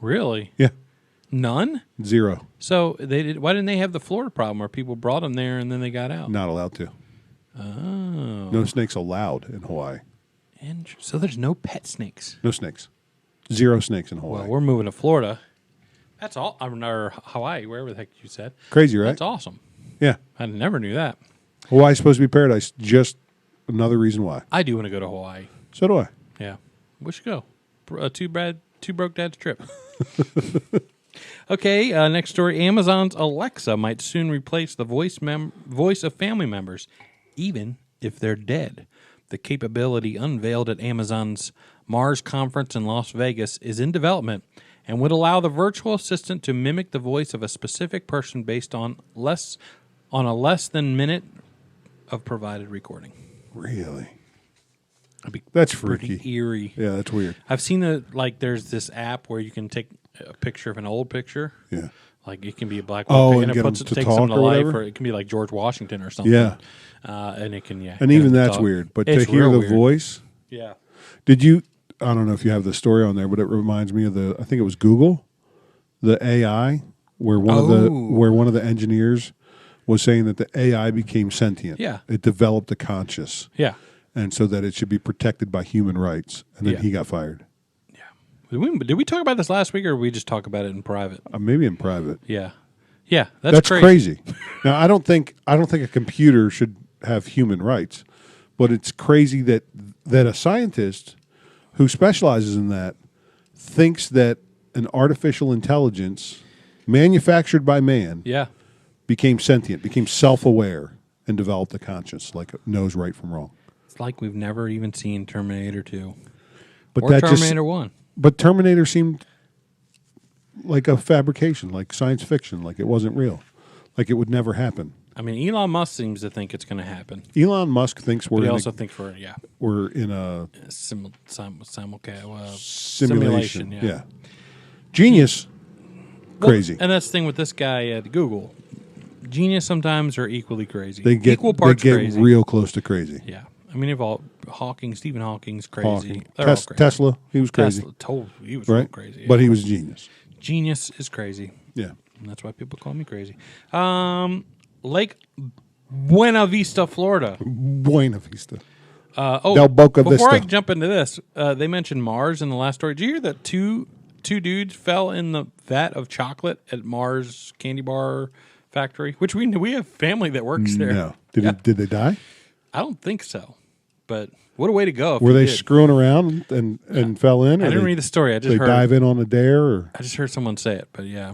Really? Yeah. None? 0. So why didn't they have the Florida problem where people brought them there and then they got out? Not allowed to. Oh. No snakes allowed in Hawaii. So there's no pet snakes? No snakes. 0 snakes in Hawaii. Well, we're moving to Florida. That's all. Or Hawaii, wherever the heck you said. Crazy, right? That's awesome. Yeah. I never knew that. Hawaii's supposed to be paradise. Just another reason why. I do want to go to Hawaii. So do I. Yeah. We should go. Two broke dads trip. Okay, next story. Amazon's Alexa might soon replace the voice of family members, even if they're dead. The capability unveiled at Amazon's Mars conference in Las Vegas is in development and would allow the virtual assistant to mimic the voice of a specific person based on a less than minute of provided recording. Really? That's freaky. Pretty eerie. Yeah, that's weird. I've seen there's this app where you can take a picture of an old picture. Yeah. Like it can be a black and and it takes them to life, or it can be like George Washington or something. Yeah. And it can, And even that's weird. But to hear the voice. Yeah. Did you, I don't know if you have the story on there, but it reminds me of I think it was Google, the AI, where one of the engineers was saying that the AI became sentient. Yeah. It developed a conscious. Yeah. And so that it should be protected by human rights. And then he got fired. Yeah. Did we talk about this last week, or did we just talk about it in private? Maybe in private. Yeah. Yeah. That's crazy. Now, I don't think a computer should have human rights, but it's crazy that a scientist who specializes in that thinks that an artificial intelligence manufactured by man became sentient, became self-aware, and developed a conscience, like it knows right from wrong. It's like we've never even seen Terminator 2 or Terminator 1. But Terminator seemed like a fabrication, like science fiction, like it wasn't real, like it would never happen. I mean, Elon Musk seems to think it's going to happen. Elon Musk thinks we're. But he also thinks we're in a simulation. Yeah. Genius. Crazy. And that's the thing with this guy at Google. Genius sometimes are equally crazy. They get equal parts crazy. Real close to crazy. Yeah. I mean, Stephen Hawking's crazy. Crazy. Tesla, he was crazy. He was real crazy. Yeah. But he was a genius. Genius is crazy. Yeah. And that's why people call me crazy. Lake Buena Vista, Florida. Buena Vista. Del Boca Vista. Before I jump into this, they mentioned Mars in the last story. Did you hear that two dudes fell in the vat of chocolate at Mars candy bar factory? Which we have family that works there. No. Did they die? I don't think so. But what a way to go! Were they screwing around and fell in? I didn't read the story. I just heard. Dive in on a dare, or I just heard someone say it. But yeah.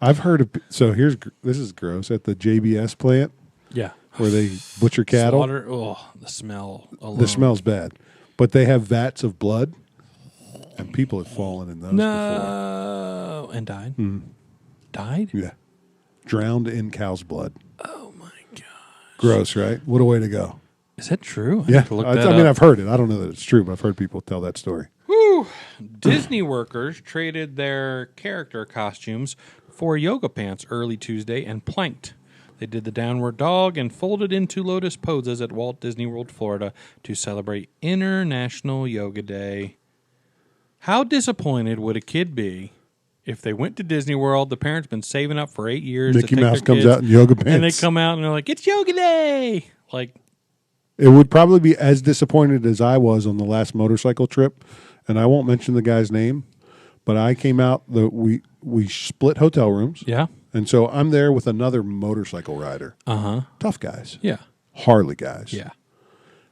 I've heard of. So this is gross at the JBS plant. Yeah, where they butcher cattle. Slaughter. Oh, the smell alone. The smell's bad, but they have vats of blood, and people have fallen in those before and died. Mm. Died? Yeah, drowned in cow's blood. Oh my god! Gross, right? What a way to go. Is that true? Yeah, I mean, I've heard it. I don't know that it's true, but I've heard people tell that story. Woo! Disney workers traded their character costumes for yoga pants early Tuesday and planked. They did the downward dog and folded into lotus poses at Walt Disney World, Florida to celebrate International Yoga Day. How disappointed would a kid be if they went to Disney World, the parents been saving up for 8 years Mickey to take Mouse their comes kids, out in yoga pants. and they come out and they're like, it's yoga day! Like, it would probably be as disappointed as I was on the last motorcycle trip, and I won't mention the guy's name, but I came out, we split hotel rooms. Yeah. And so I'm there with another motorcycle rider. Uh-huh. Tough guys. Yeah. Harley guys. Yeah.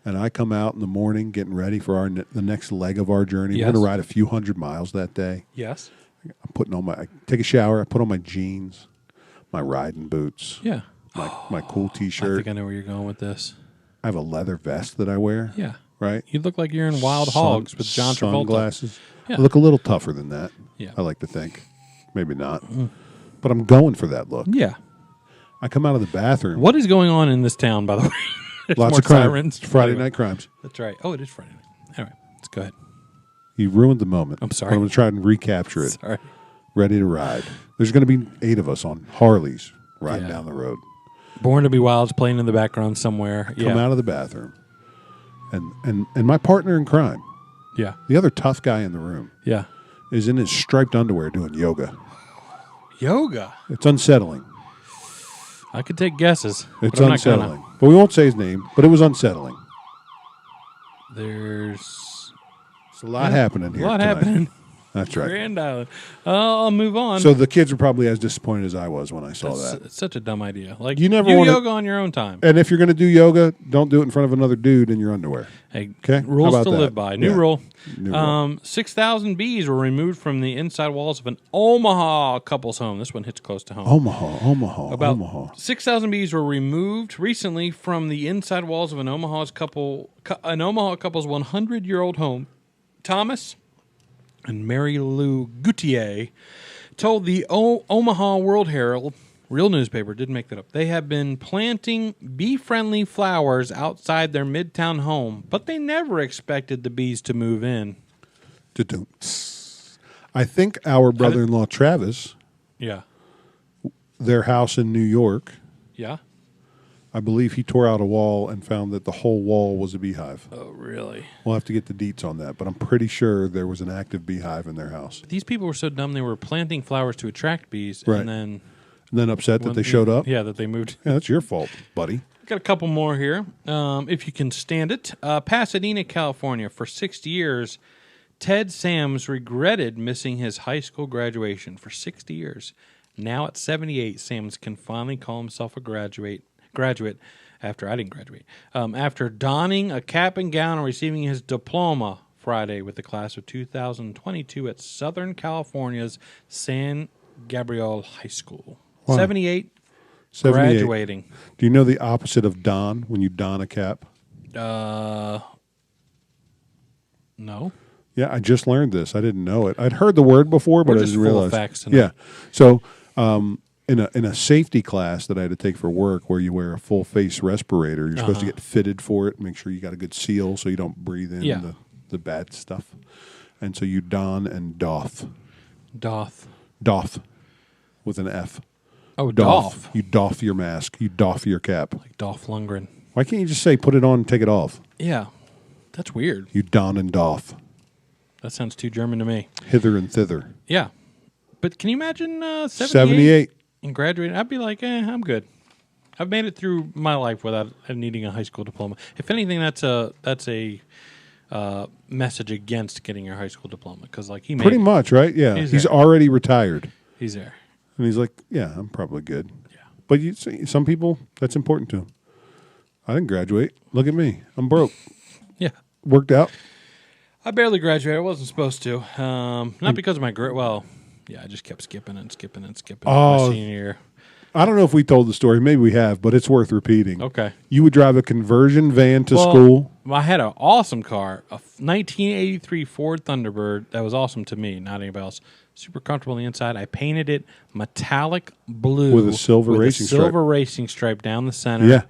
And I come out in the morning getting ready for the next leg of our journey. Yes. We're going to ride a few hundred miles that day. Yes. I'm putting on I take a shower, I put on my jeans, my riding boots. Yeah. My cool I T-shirt. think I know where you're going with this. I have a leather vest that I wear. Yeah. Right? You look like you're in Wild Hogs with John Travolta. Sunglasses. Yeah. I look a little tougher than that. Yeah. I like to think. Maybe not. But I'm going for that look. Yeah. I come out of the bathroom. What is going on in this town, by the way? There's Lots more of crime. sirens. It's Friday Anyway. night crimes. That's right. Oh, it is Friday night. Anyway, let's go ahead. You ruined the moment. I'm sorry. But I'm going to try and recapture it. Sorry. Ready to ride. There's going to be 8 of us on Harleys riding down the road. Born to be Wild's playing in the background somewhere. Come out of the bathroom. And my partner in crime, Yeah. the other tough guy in the room, Yeah. is in his striped underwear doing yoga. Yoga. It's unsettling. I could take guesses. It's but I'm not unsettling. gonna. But we won't say his name, but it was unsettling. There's a lot happening here. A lot tonight. happening. That's right. Grand Island. I'll move on. So the kids were probably as disappointed as I was when I saw that. It's such a dumb idea. Like You never do wanna- yoga on your own time. And if you're going to do yoga, don't do it in front of another dude in your underwear. Hey, Okay? How rules about to that? live by. New Yeah. rule. New rule. 6,000 bees were removed from the inside walls of an Omaha couple's home. This one hits close to home. Omaha. 6,000 bees were removed recently from the inside walls of an Omaha couple's 100-year-old home. Thomas and Mary Lou Goutier told the Omaha World Herald, real newspaper, didn't make that up, they have been planting bee-friendly flowers outside their midtown home, but they never expected the bees to move in. I think our brother-in-law Travis, Yeah. their house in New York, Yeah? I believe he tore out a wall and found that the whole wall was a beehive. Oh, really? We'll have to get the deets on that, but I'm pretty sure there was an active beehive in their house. These people were so dumb they were planting flowers to attract bees, Right. and then... And then upset that they showed up? Yeah, that they moved. Yeah, that's your fault, buddy. Got a couple more here. If you can stand it. Pasadena, California. For 60 years, Ted Sams regretted missing his high school graduation for 60 years. Now at 78, Sams can finally call himself a graduate after I didn't graduate. After donning a cap and gown and receiving his diploma Friday with the class of 2022 at Southern California's San Gabriel High School. Wow. 78. Graduating. Do you know the opposite of don when you don a cap? No. Yeah, I just learned this. I didn't know it. I'd heard the word before, but We're I just didn't full realize. of facts tonight. Yeah. So in a safety class that I had to take for work, where you wear a full face respirator, you're supposed to get fitted for it. Make sure you got a good seal so you don't breathe in the bad stuff. And so you don and doff. Doth. Doff with an F. Oh, doff. You doff your mask. You doff your cap. Like Dolph Lundgren. Why can't you just say put it on and take it off? Yeah. That's weird. You don and doff. That sounds too German to me. Hither and thither. Yeah. But can you imagine 78 and graduating? I'd be like, I'm good. I've made it through my life without needing a high school diploma. If anything, that's a message against getting your high school diploma, because like he made pretty it. much, right? Yeah, he's there. already retired. He's there. And he's like, yeah, I'm probably good. Yeah. But you see, some people, that's important to them. I didn't graduate. Look at me. I'm broke. Yeah. Worked out. I barely graduated. I wasn't supposed to. Not because of my grade. Well, yeah, I just kept skipping and skipping and skipping my senior year. I don't know if we told the story. Maybe we have, but it's worth repeating. Okay. You would drive a conversion van to school. I had an awesome car, a 1983 Ford Thunderbird. That was awesome to me, not anybody else. Super comfortable on the inside. I painted it metallic blue With a silver racing stripe. silver racing stripe down the center. Yeah.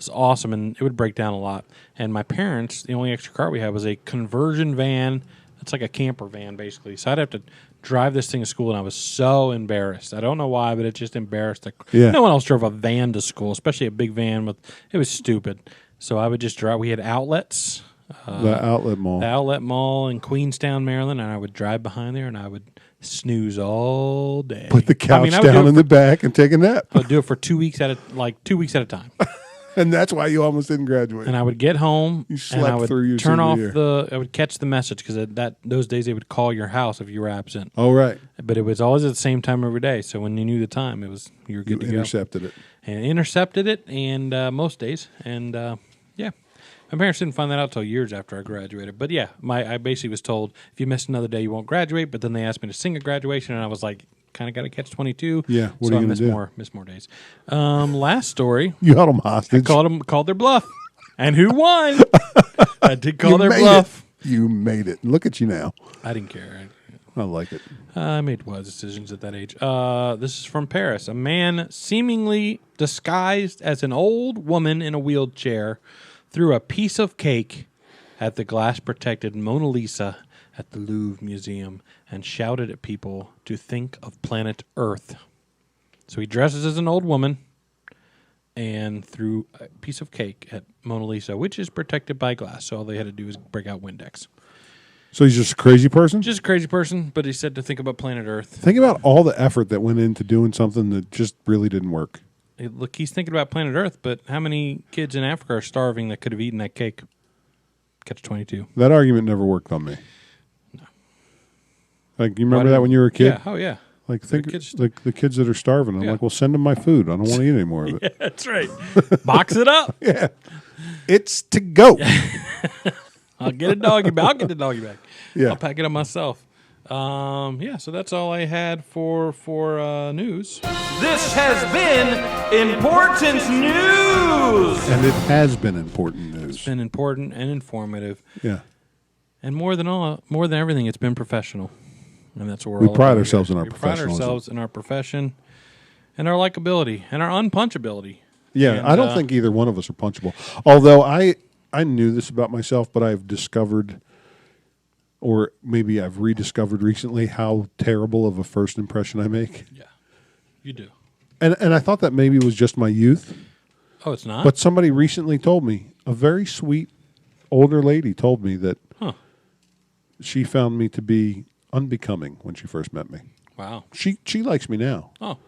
was awesome, and it would break down a lot. And my parents, the only extra car we had was a conversion van. It's like a camper van, basically. So I'd have to drive this thing to school, and I was so embarrassed. I don't know why, but it just embarrassed. No one else drove a van to school, especially a big van. It was stupid. So I would just drive. We had outlets. The outlet mall. The outlet mall in Queenstown, Maryland, and I would drive behind there, and I would snooze all day. Put the couch down in the back and take a nap. I'd do it for 2 weeks at a time. And that's why you almost didn't graduate. And I would get home, and I would turn off I would catch the message, because those days they would call your house if you were absent. Oh, right. But it was always at the same time every day, so when you knew the time, you were good to go. Intercepted it. And intercepted it, and most days, and yeah. My parents didn't find that out till years after I graduated. But yeah, I basically was told, if you miss another day, you won't graduate. But then they asked me to sing at graduation, and I was like, kind of got to catch 22. Yeah, what so are you I missed more days. Last story. You held them hostage. I called their bluff. And who won? I did call their bluff. You made it. Look at you now. I didn't care. I like it. I made wise decisions at that age. This is from Paris. A man seemingly disguised as an old woman in a wheelchair threw a piece of cake at the glass-protected Mona Lisa at the Louvre Museum and shouted at people to think of planet Earth. So he dresses as an old woman and threw a piece of cake at Mona Lisa, which is protected by glass. So all they had to do was break out Windex. So he's just a crazy person? Just a crazy person, but he said to think about planet Earth. Think about all the effort that went into doing something that just really didn't work. Look, he's thinking about planet Earth, but how many kids in Africa are starving that could have eaten that cake? Catch 22. That argument never worked on me. No. Like, you remember that when you were a kid? Yeah. Oh, yeah. Like, like the kids that are starving. I'm like, well, send them my food. I don't want to eat any more of it. Yeah, that's right. Box it up. Yeah. It's to go. I'll get a doggy bag. I'll get the doggy bag. Yeah. I'll pack it up myself. So that's all I had for news. This has been important news. And it has been important news. It's been important and informative. Yeah. And more than everything, it's been professional. And that's what we all pride about ourselves here. in our We professionalism. pride ourselves in our profession and our likability and our unpunchability. Yeah, and, I don't think either one of us are punchable. Although I knew this about myself, but I've discovered, or maybe I've rediscovered recently, how terrible of a first impression I make. Yeah, you do. And I thought that maybe was just my youth. Oh, it's not? But somebody recently told me, a very sweet older lady told me that she found me to be unbecoming when she first met me. Wow. She likes me now. Oh.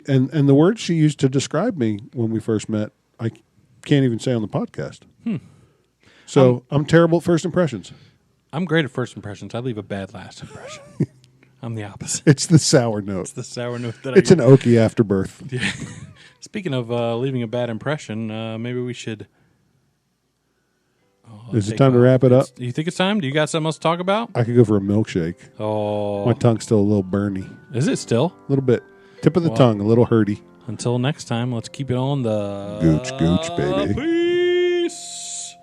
And the words she used to describe me when we first met, I can't even say on the podcast. So I'm terrible at first impressions. I'm great at first impressions. I leave a bad last impression. I'm the opposite. It's the sour note. It's the sour note that It's an oaky afterbirth. Yeah. Speaking of leaving a bad impression, maybe we should. Is it time to wrap it up? Do you think it's time? Do you got something else to talk about? I could go for a milkshake. Oh. My tongue's still a little burny. Is it still? A little bit. Tip of the tongue, a little hurty. Until next time, let's keep it on the Gooch, baby. Peace.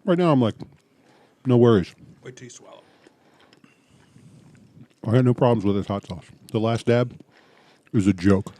Right now, I'm like, no worries. Wait till you swallow. I had no problems with this hot sauce. The last dab is a joke.